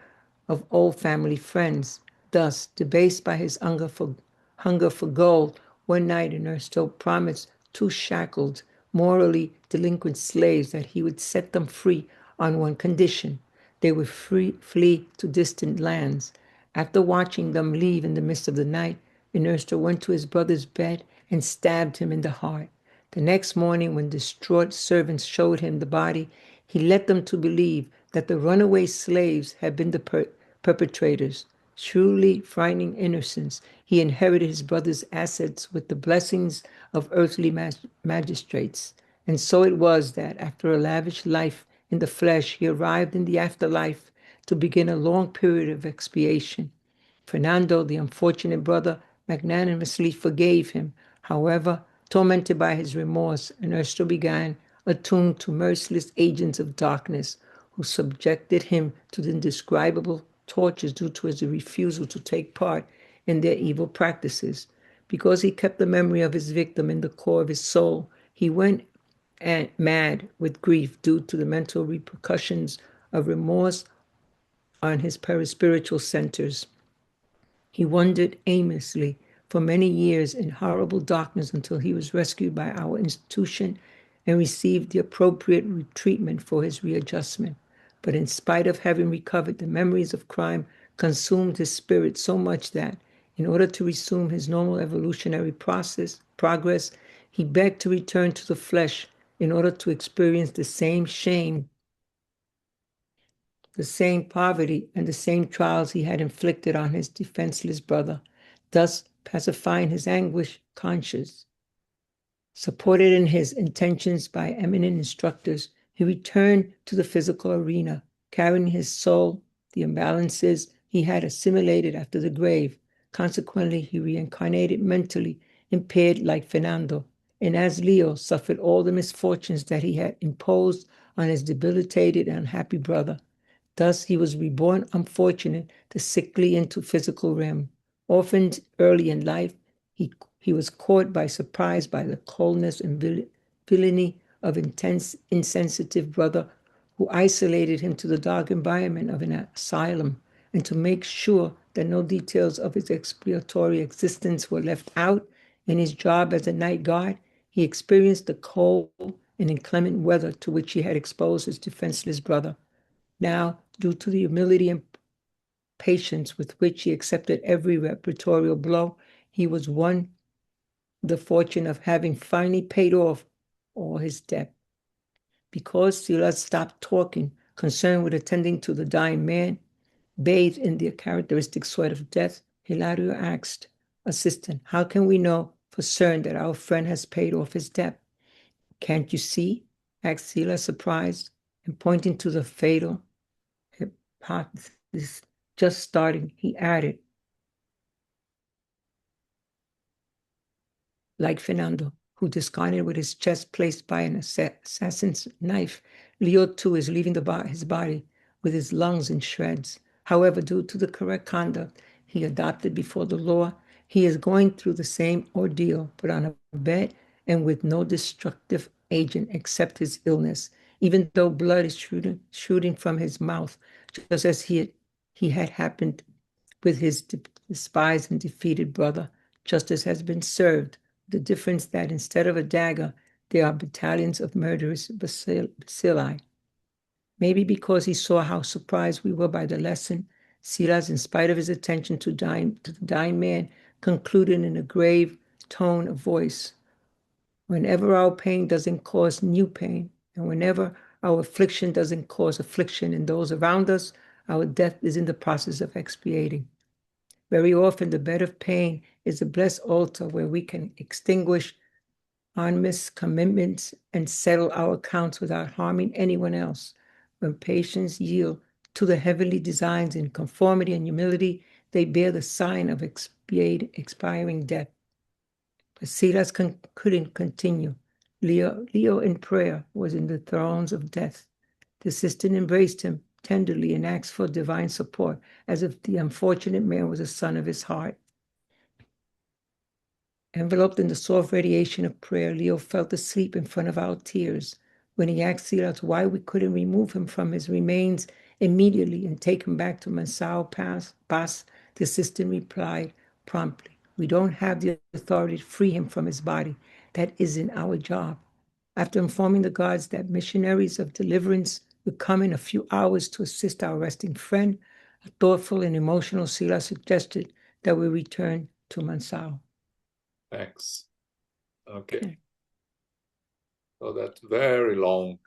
of old family friends. Thus, debased by his hunger for gold, one night Ernesto promised two shackled, morally delinquent slaves that he would set them free on one condition: they would flee to distant lands. After watching them leave in the midst of the night, Ernesto went to his brother's bed and stabbed him in the heart. The next morning, when distraught servants showed him the body, he led them to believe that the runaway slaves had been the perpetrators. Truly frightening innocence, he inherited his brother's assets with the blessings of earthly magistrates. And so it was that, after a lavish life in the flesh, he arrived in the afterlife to begin a long period of expiation. Fernando, the unfortunate brother, magnanimously forgave him. However, tormented by his remorse, Ernesto began attuned to merciless agents of darkness who subjected him to the indescribable tortures due to his refusal to take part in their evil practices. Because he kept the memory of his victim in the core of his soul, he went mad with grief due to the mental repercussions of remorse on his perispiritual centers. He wandered aimlessly for many years in horrible darkness until he was rescued by our institution and received the appropriate treatment for his readjustment. But in spite of having recovered, the memories of crime consumed his spirit so much that, in order to resume his normal evolutionary progress, he begged to return to the flesh in order to experience the same shame, the same poverty, and the same trials he had inflicted on his defenseless brother, thus pacifying his anguished conscience. Supported in his intentions by eminent instructors, he returned to the physical arena, carrying his soul, the imbalances he had assimilated after the grave. Consequently, he reincarnated mentally impaired like Fernando, and as Leo suffered all the misfortunes that he had imposed on his debilitated and unhappy brother. Thus, he was reborn unfortunate, the sickly into physical realm. Orphaned early in life, he was caught by surprise by the coldness and villainy of insensitive brother who isolated him to the dark environment of an asylum. and to make sure that no details of his expiatory existence were left out. In his job as a night guard, he experienced the cold and inclement weather to which he had exposed his defenseless brother. Now, due to the humility and patience with which he accepted every repertorial blow, he was won the fortune of having finally paid off all his debt. Because Silas stopped talking, concerned with attending to the dying man, bathed in the characteristic sweat of death, Hilario asked, "Assistant, how can we know for certain that our friend has paid off his debt?" "Can't you see?" asked Silas, surprised, and pointing to the fatal hypothesis just starting, he added, "Like Fernando, who discarded with his chest placed by an assassin's knife, Leo too is leaving his body with his lungs in shreds. However, due to the correct conduct he adopted before the law, he is going through the same ordeal, but on a bed and with no destructive agent except his illness, even though blood is shooting from his mouth, just as he had happened with his despised and defeated brother. Justice has been served. The difference that instead of a dagger, there are battalions of murderous bacilli." Maybe because he saw how surprised we were by the lesson, Silas, in spite of his attention to the dying man, concluded in a grave tone of voice, "Whenever our pain doesn't cause new pain, and whenever our affliction doesn't cause affliction in those around us, our death is in the process of expiating. Very often, the bed of pain is a blessed altar where we can extinguish honest commitments and settle our accounts without harming anyone else. When patients yield to the heavenly designs in conformity and humility, they bear the sign of expiring debt." But Silas couldn't continue. Leo in prayer was in the throes of death. The assistant embraced him tenderly and asked for divine support, as if the unfortunate man was a son of his heart. Enveloped in the soft radiation of prayer, Leo fell asleep in front of our tears. When he asked Silas why we couldn't remove him from his remains immediately and take him back to Mansao Pass, the assistant replied promptly, "We don't have the authority to free him from his body. That isn't our job." After informing the guards that missionaries of deliverance would come in a few hours to assist our resting friend, a thoughtful and emotional Silas suggested that we return to Mansao. Thanks. Okay. So that very long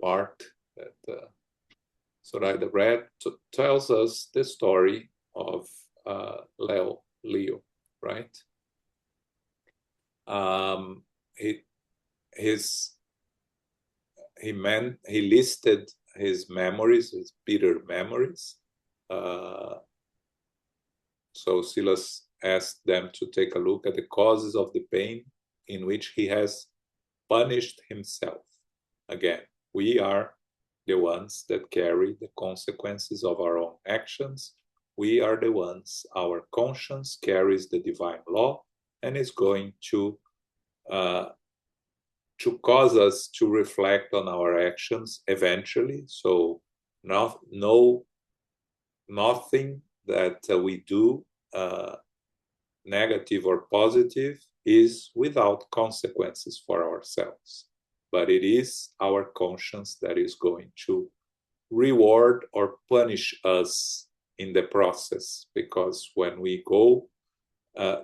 part that Zoraida read tells us the story of Leo, right? He listed his memories, his bitter memories. So Silas asked them to take a look at the causes of the pain in which he has punished himself. Again, we are the ones that carry the consequences of our own actions. We are the ones, our conscience carries the divine law and is going to cause us to reflect on our actions eventually. So nothing that we do, negative or positive, is without consequences for ourselves. But it is our conscience that is going to reward or punish us in the process, because when we go,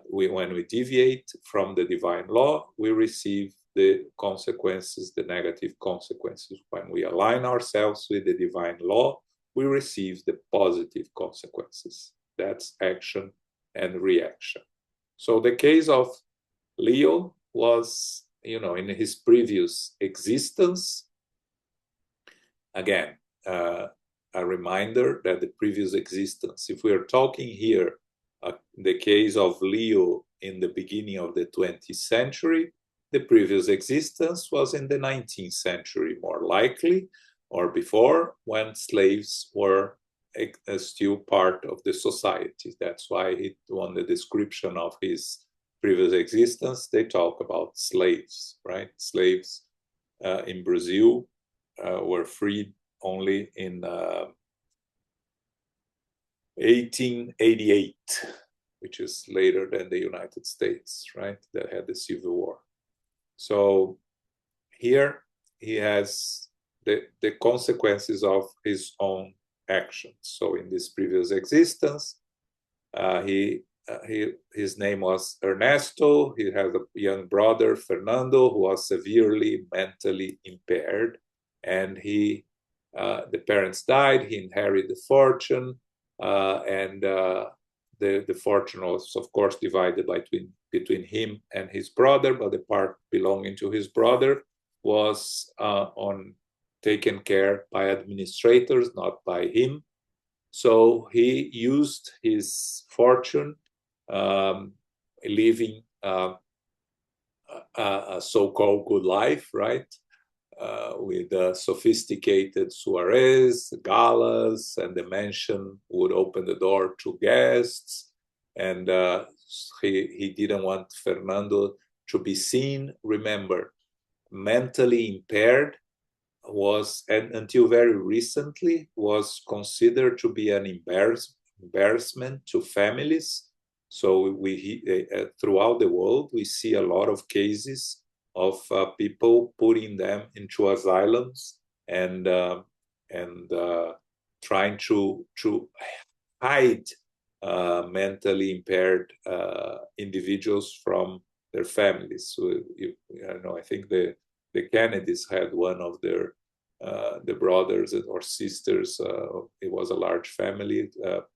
when we deviate from the divine law, we receive the consequences, the negative consequences. When we align ourselves with the divine law, we receive the positive consequences. That's action and reaction. So the case of Leo was, in his previous existence, again, a reminder that the previous existence, if we are talking here, the case of Leo in the beginning of the 20th century, the previous existence was in the 19th century, more likely, or before, when slaves were still part of the society. That's why on the description of his previous existence, they talk about slaves, right? Slaves in Brazil were freed only in 1888, which is later than the United States, right? That had the Civil War. So here he has the consequences of his own actions. So in this previous existence, his name was Ernesto. He had a young brother, Fernando, who was severely mentally impaired, and the parents died. He inherited the fortune, and the fortune was, of course, divided between him and his brother, but the part belonging to his brother was taken care by administrators, not by him. So he used his fortune, living a so-called good life, right? With sophisticated soirees, galas, and the mansion would open the door to guests. And he didn't want Fernando to be seen. Remember, mentally impaired was, and until very recently, was considered to be an embarrassment to families. So throughout the world, we see a lot of cases of people putting them into asylums and trying to hide mentally impaired individuals from their families. So I think the Kennedys had one of their the brothers or sisters. It was a large family,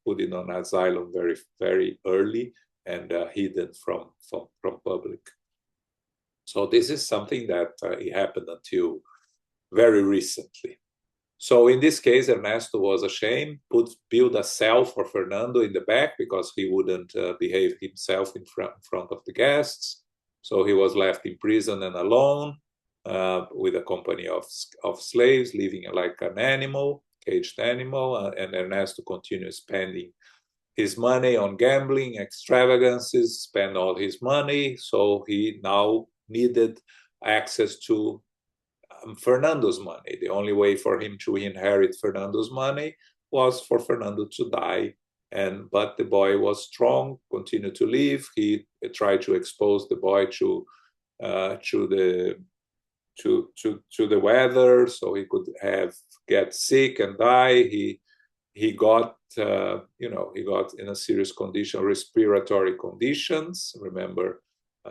put in an asylum very, very early and hidden from public. So this is something that it happened until very recently. So in this case, Ernesto was ashamed, built a cell for Fernando in the back because he wouldn't behave himself in front of the guests. So he was left in prison and alone with a company of slaves, living like an animal, caged animal. And Ernesto continued spending his money on gambling, extravagances, spent all his money. So he now needed access to Fernando's money. The only way for him to inherit Fernando's money was for Fernando to die. But the boy was strong, continued to live. He tried to expose the boy to the weather, so he could get sick and die. He got in a serious condition, respiratory conditions. Remember,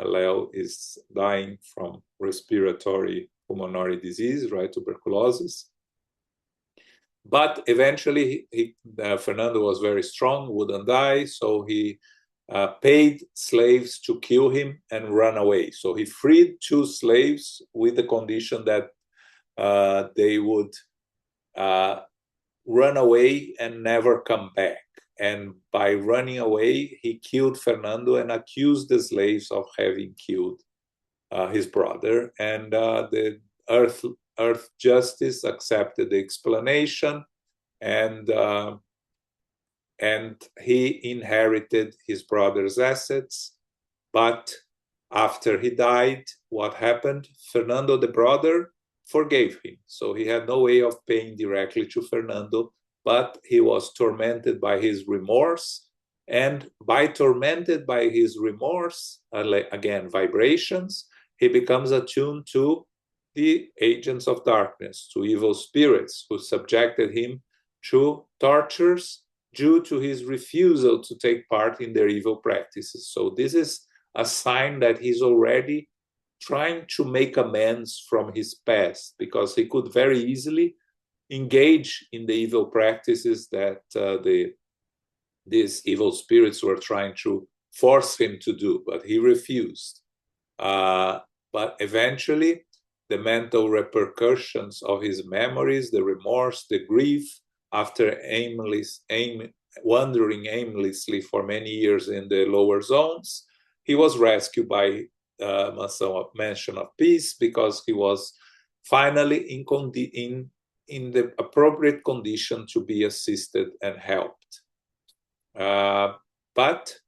Leo is dying from respiratory pulmonary disease, right? Tuberculosis. But eventually, Fernando was very strong, wouldn't die, so he paid slaves to kill him and run away. So he freed 2 slaves with the condition that they would run away and never come back. And by running away, he killed Fernando and accused the slaves of having killed his brother. And the Earth Justice accepted the explanation, and he inherited his brother's assets. But after he died, what happened? Fernando, the brother, forgave him. So he had no way of paying directly to Fernando, but he was tormented by his remorse. And tormented by his remorse, again, vibrations, he becomes attuned to the agents of darkness, to evil spirits who subjected him to tortures due to his refusal to take part in their evil practices. So this is a sign that he's already trying to make amends from his past, because he could very easily engage in the evil practices that these evil spirits were trying to force him to do, but he refused. But eventually, the mental repercussions of his memories, the remorse, the grief, after wandering aimlessly for many years in the lower zones, he was rescued by Mansion of Peace, because he was finally in the appropriate condition to be assisted and helped. But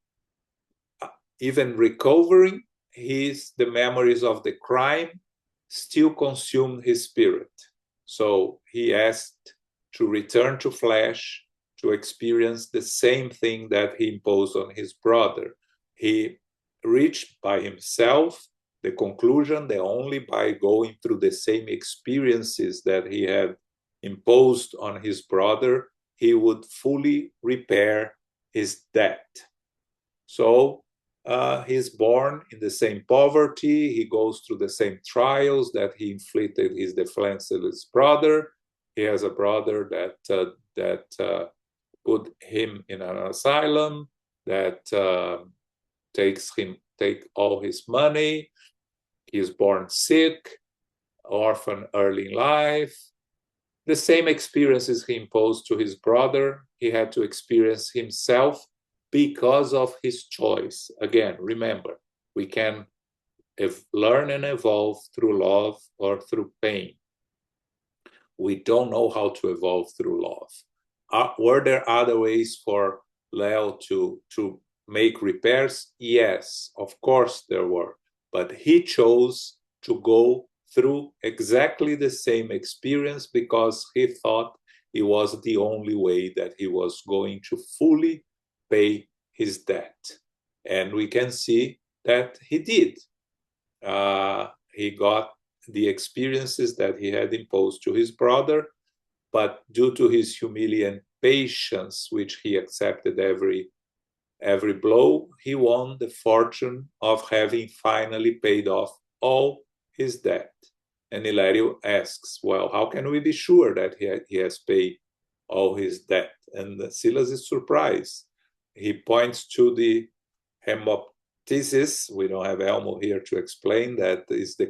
even recovering, the memories of the crime still consumed his spirit. So he asked to return to flesh to experience the same thing that he imposed on his brother. He reached by himself the conclusion that only by going through the same experiences that he had imposed on his brother, he would fully repair his debt. So he's born in the same poverty. He goes through the same trials that he inflicted his defenseless brother. He has a brother that put him in an asylum, that take all his money. He's born sick, orphan early in life. The same experiences he imposed to his brother, he had to experience himself because of his choice. Again, remember, we can learn and evolve through love or through pain. We don't know how to evolve through love. Were there other ways for Leo to make repairs? Yes, of course there were. But he chose to go through exactly the same experience because he thought it was the only way that he was going to fully pay his debt. And we can see that he did. He got the experiences that he had imposed to his brother, but due to his humiliating patience, which he accepted every blow, he won the fortune of having finally paid off all his debt. And Hilario asks, well, how can we be sure that he has paid all his debt? And Silas is surprised. He points to the hemoptysis. We don't have Elmo here to explain that. Is the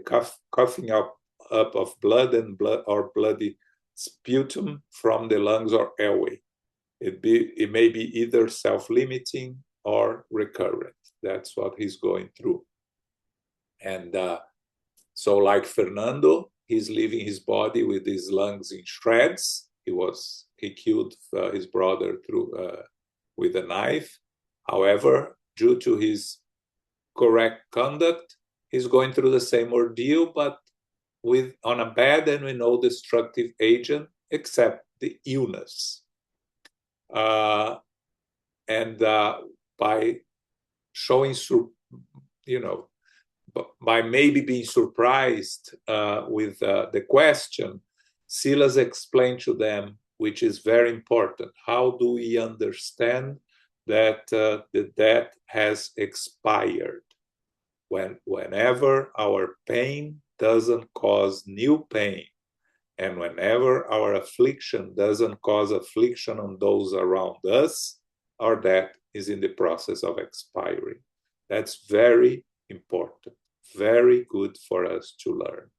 coughing up of blood or bloody sputum from the lungs or airway. It may be either self-limiting or recurrent. That's what he's going through. And so like Fernando, he's leaving his body with his lungs in shreds. He killed his brother with a knife. However, due to his correct conduct, he's going through the same ordeal, but on a bad and we know destructive agent, except the illness. And by showing, by maybe being surprised with the question, Silas explained to them, which is very important, how do we understand that the debt has expired? Whenever our pain doesn't cause new pain, and whenever our affliction doesn't cause affliction on those around us, our debt is in the process of expiring. That's very important, very good for us to learn.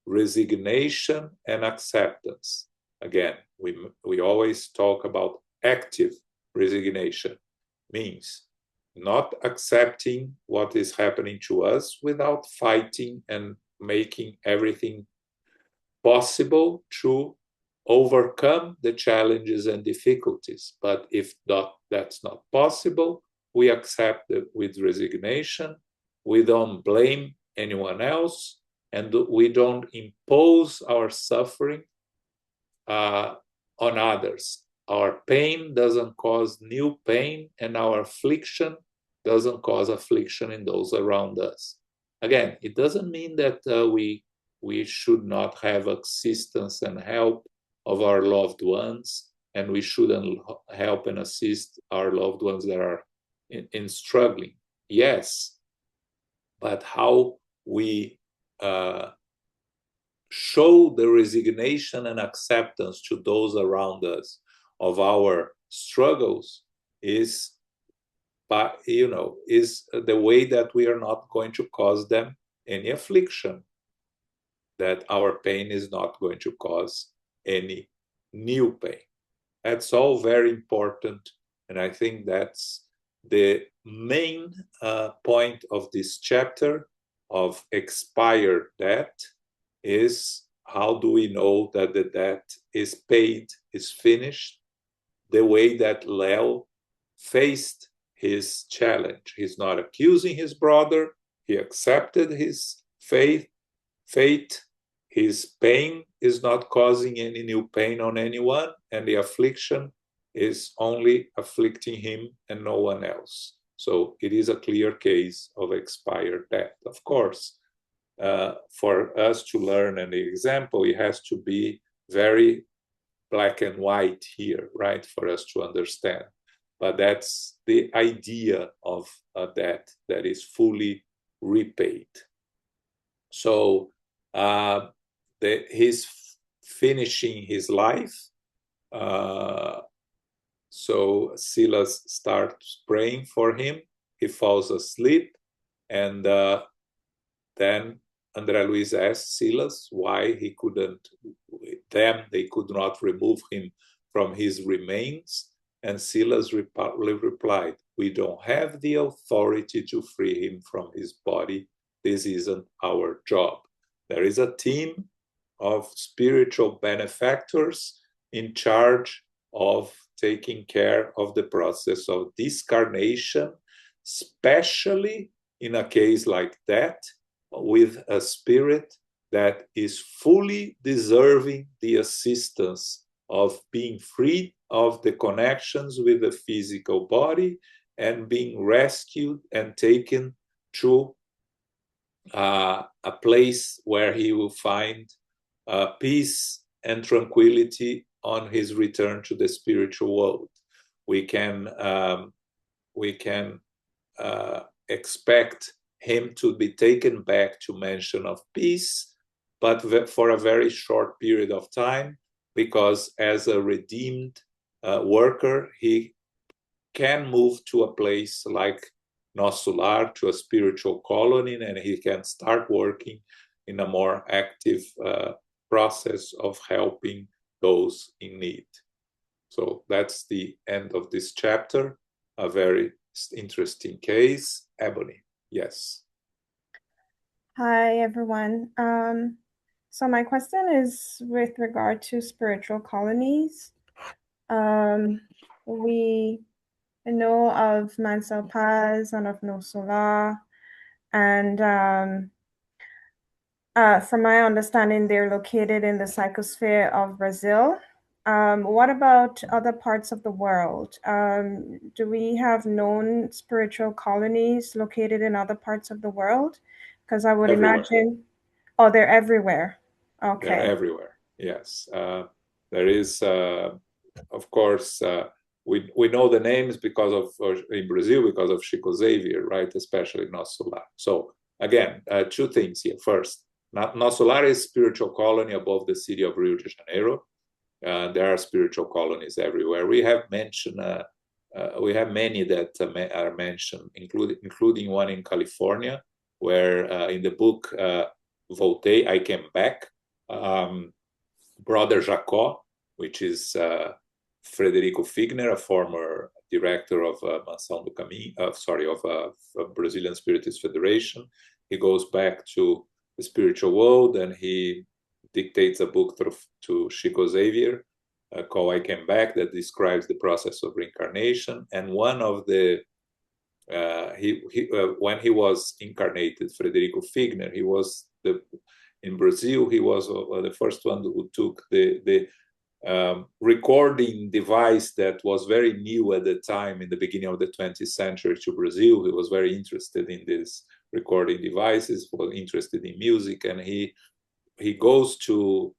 Resignation and acceptance. Again, we always talk about active resignation. Means not accepting what is happening to us without fighting and making everything possible to overcome the challenges and difficulties. But if that's not possible, we accept it with resignation. We don't blame anyone else, and we don't impose our suffering on others. Our pain doesn't cause new pain, and our affliction doesn't cause affliction in those around us. Again, it doesn't mean that we should not have assistance and help of our loved ones, and we shouldn't help and assist our loved ones that are in struggling. Yes, but how we show the resignation and acceptance to those around us of our struggles is the way that we are not going to cause them any affliction, that our pain is not going to cause any new pain. That's all very important, and I think that's the main point of this chapter of expired debt, is how do we know that the debt is paid, is finished, the way that Leo faced his challenge. He's not accusing his brother, he accepted his fate. His pain is not causing any new pain on anyone, and the affliction is only afflicting him and no one else. So it is a clear case of expired debt. Of course, for us to learn an example, it has to be very black and white here, right, for us to understand. But that's the idea of a debt that is fully repaid. So he's finishing his life. So Silas starts praying for him. He falls asleep, and then Andre Luiz asks Silas why he couldn't. They could not remove him from his remains, and Silas replied, "We don't have the authority to free him from his body. This isn't our job. There is a team of spiritual benefactors in charge of taking care of the process of discarnation, especially in a case like that, with a spirit that is fully deserving the assistance of being freed of the connections with the physical body and being rescued and taken to a place where he will find peace and tranquility on his return to the spiritual world. We can expect him to be taken back to Mansion of Peace, but for a very short period of time, because as a redeemed worker, he can move to a place like Nosso Lar, to a spiritual colony, and he can start working in a more active process of helping those in need. So that's the end of this chapter. A very interesting case. Ebony, yes. Hi, everyone. So my question is with regard to spiritual colonies. We know of Mansell Paz and of No Solar, and from my understanding, they're located in the psychosphere of Brazil. What about other parts of the world? Do we have known spiritual colonies located in other parts of the world? Because I would imagine, oh, they're everywhere. Okay. They're everywhere, yes. There is, of course, we know the names because of, in Brazil, because of Chico Xavier, right? Especially Nosso Lar. So again, two things here. First, Nosso Lar is spiritual colony above the city of Rio de Janeiro. There are spiritual colonies everywhere. We have mentioned, we have many that are mentioned, including one in California, where in the book Voltei, I Came Back, Brother Jacó, which is Frederico Figner, a former director of Mansão do Caminho, of Brazilian Spiritist Federation. He goes back to the spiritual world and he dictates a book to Chico Xavier called I Came Back that describes the process of reincarnation. And one of the, when he was incarnated, Frederico Figner, he was in Brazil, he was the first one who took the recording device that was very new at the time in the beginning of the 20th century to Brazil. He was very interested in these recording devices, was interested in music, and he goes to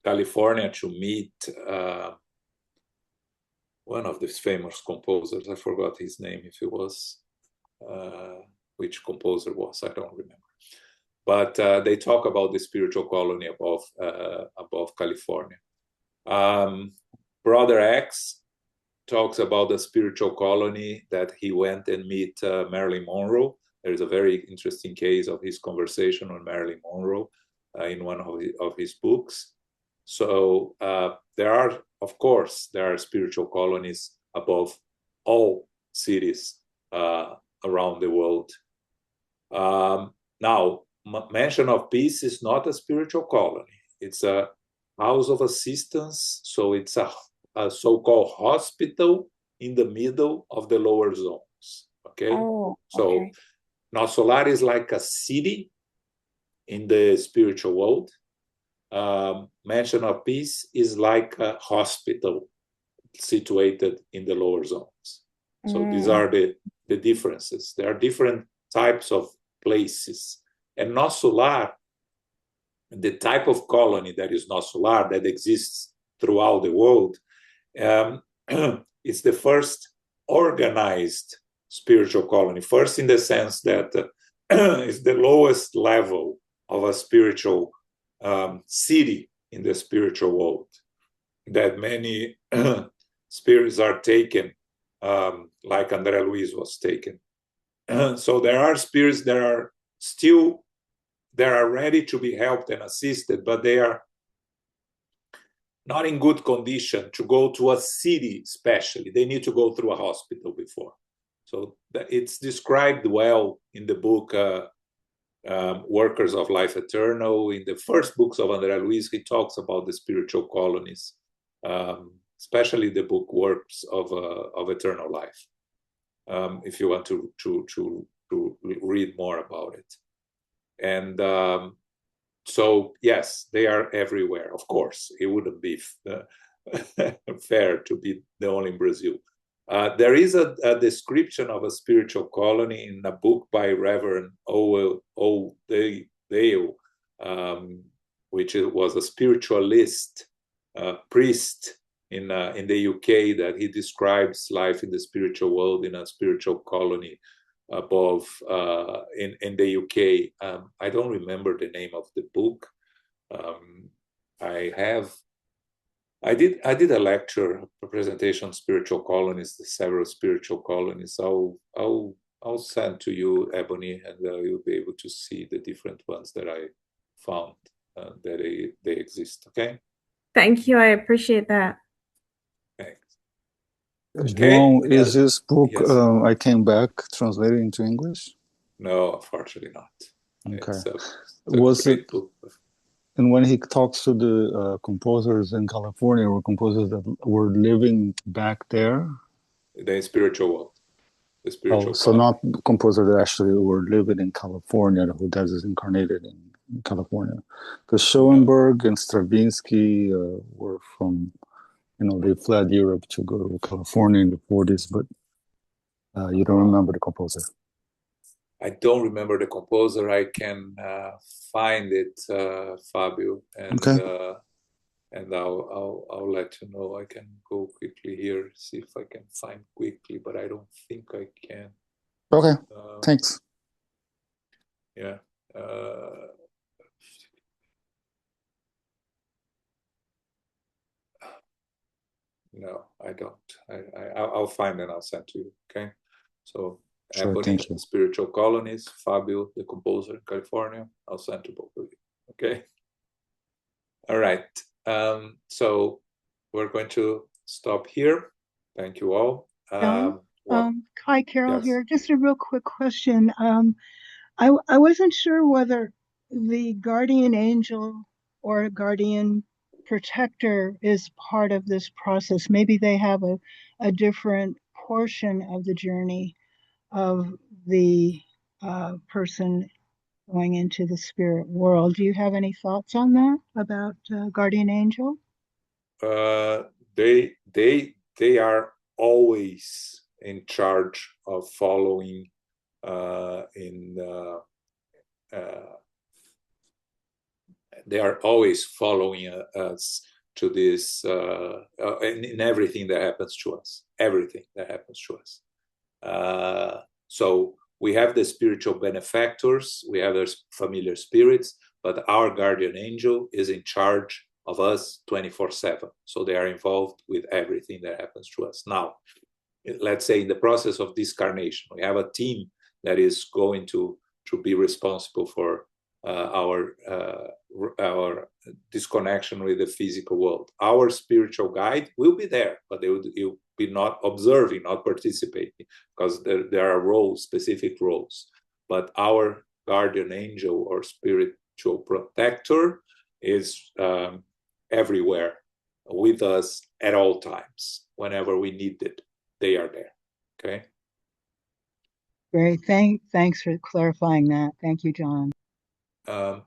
California to meet one of these famous composers. I forgot his name, if it was, which composer was, I don't remember. But they talk about the spiritual colony above California. Brother X talks about the spiritual colony that he went and meet Marilyn Monroe. There is a very interesting case of his conversation on Marilyn Monroe in one of his books. So there are, of course, there are spiritual colonies above all cities around the world. Now, Mansion of Peace is not a spiritual colony. It's a house of assistance. So it's a so-called hospital in the middle of the lower zones. Okay. Oh, so okay. Nosso Lar is like a city in the spiritual world. Mansion of Peace is like a hospital situated in the lower zones. So these are the differences. There are different types of places. And Nosso, the type of colony that is Nosso, that exists throughout the world, it's the first organized spiritual colony. First, in the sense that it's the lowest level of a spiritual city in the spiritual world, that many spirits are taken, like Andre Luiz was taken. So there are spirits that are still, that are ready to be helped and assisted, but they are not in good condition to go to a city, especially. They need to go through a hospital before. So it's described well in the book, Workers of Life Eternal. In the first books of Andre Luiz, he talks about the spiritual colonies, especially the book Works of Eternal Life, if you want to read more about it. And so, yes, they are everywhere. Of course, it wouldn't be fair to be the only in Brazil. There is a description of a spiritual colony in a book by Reverend O. Dale, which was a spiritualist priest in the UK, that he describes life in the spiritual world in a spiritual colony above in the UK. I don't remember the name of the book. I did a lecture, a presentation on spiritual colonies, the several spiritual colonies. I'll send to you, Ebony, and you'll be able to see the different ones that I found that they exist. Okay. Thank you. I appreciate that. João, is this book, yes. I Came Back, translated into English? No, unfortunately not. Okay. It's a Was great it, book. and when he talks to the composers in California, were composers that were living back there? The spiritual world. The spiritual so not composers that actually were living in California, who does is incarnated in California. Because Schoenberg and Stravinsky were from, they fled Europe to go to California in the 40s, but you don't remember the composer. I don't remember the composer. I can find it, Fabio, and okay. And I'll let you know. I can go quickly here, see if I can find quickly, but I don't think I can. Okay, thanks. Yeah. No, I don't. I'll find and I'll send to you. Okay. So sure, Ebony, Spiritual Colonies, Fabio, the composer in California. I'll send to both of you. Okay. All right. So we're going to stop here. Thank you all. Hi, Carol yes. here. Just a real quick question. I wasn't sure whether the guardian angel or guardian protector is part of this process. Maybe they have a different portion of the journey of the person going into the spirit world. Do you have any thoughts on that about guardian angel? They are always in charge of following they are always following us to this in everything that happens to us, so we have the spiritual benefactors, we have their familiar spirits, but our guardian angel is in charge of us 24/7. So they are involved with everything that happens to us. Now, let's say in the process of discarnation, we have a team that is going to be responsible for our disconnection with the physical world. Our spiritual guide will be there, but they will be not observing, not participating, because there are roles, specific roles. But our guardian angel or spiritual protector is everywhere with us at all times. Whenever we need it, they are there. Okay. Great. Thanks for clarifying that. Thank you, John.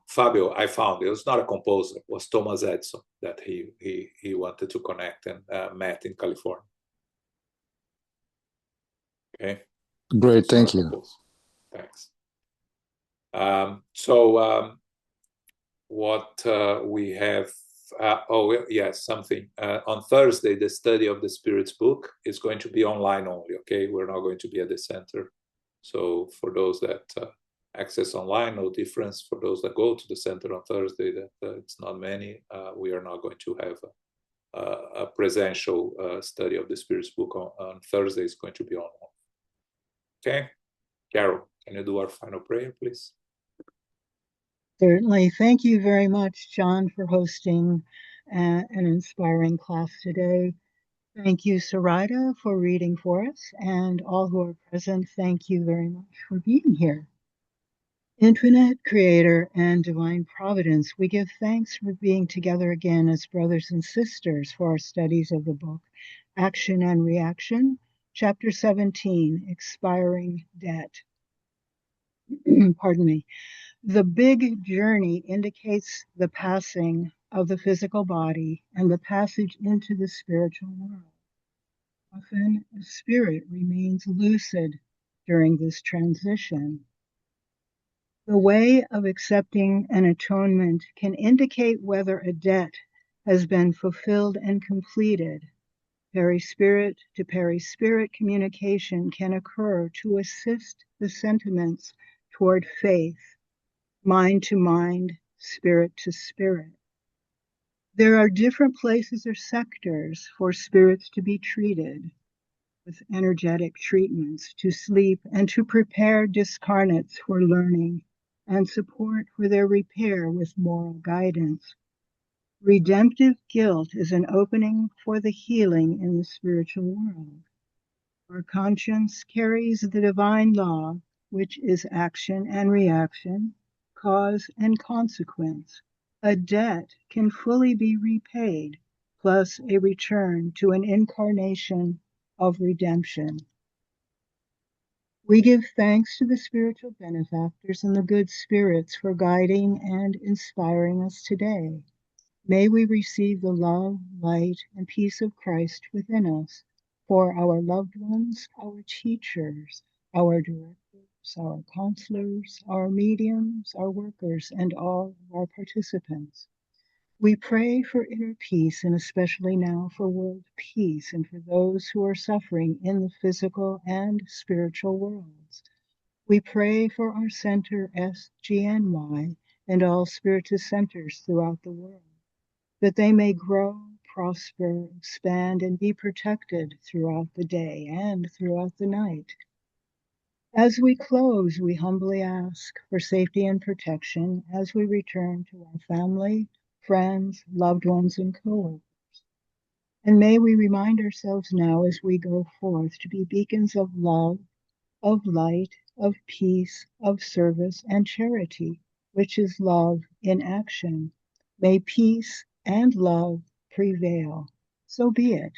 Fabio, I found it was not a composer, it was Thomas Edison that he wanted to connect and met in California. Okay. Great, thank you. Thanks. What we have, yes, something. On Thursday, the study of the Spirit's book is going to be online only, okay? We're not going to be at the center. So for those that access online, no difference. For those that go to the center on Thursday, that it's not many, we are not going to have a presential study of the Spirit's book on Thursday. It's going to be online. Okay? Carol, can you do our final prayer, please? Certainly. Thank you very much, John, for hosting an inspiring class today. Thank you, Sarita, for reading for us, and all who are present, thank you very much for being here. Infinite Creator and Divine Providence, we give thanks for being together again as brothers and sisters for our studies of the book, Action and Reaction, Chapter 17, Expiring Debt. Pardon me. The big journey indicates the passing of the physical body and the passage into the spiritual world. Often, a spirit remains lucid during this transition. The way of accepting an atonement can indicate whether a debt has been fulfilled and completed. Perispirit to perispirit communication can occur to assist the sentiments toward faith, mind to mind, spirit to spirit. There are different places or sectors for spirits to be treated with energetic treatments to sleep and to prepare discarnates for learning and support for their repair with moral guidance. Redemptive guilt is an opening for the healing in the spiritual world. Our conscience carries the divine law, which is action and reaction, cause and consequence. A debt can fully be repaid, plus a return to an incarnation of redemption. We give thanks to the spiritual benefactors and the good spirits for guiding and inspiring us today. May we receive the love, light, and peace of Christ within us for our loved ones, our teachers, our directors, our counselors, our mediums, our workers, and all of our participants. We pray for inner peace, and especially now for world peace and for those who are suffering in the physical and spiritual worlds. We pray for our center SGNY and all spiritist centers throughout the world, that they may grow, prosper, expand, and be protected throughout the day and throughout the night. As we close, we humbly ask for safety and protection as we return to our family, friends, loved ones, and co-workers. And may we remind ourselves now as we go forth to be beacons of love, of light, of peace, of service, and charity, which is love in action. May peace and love prevail. So be it.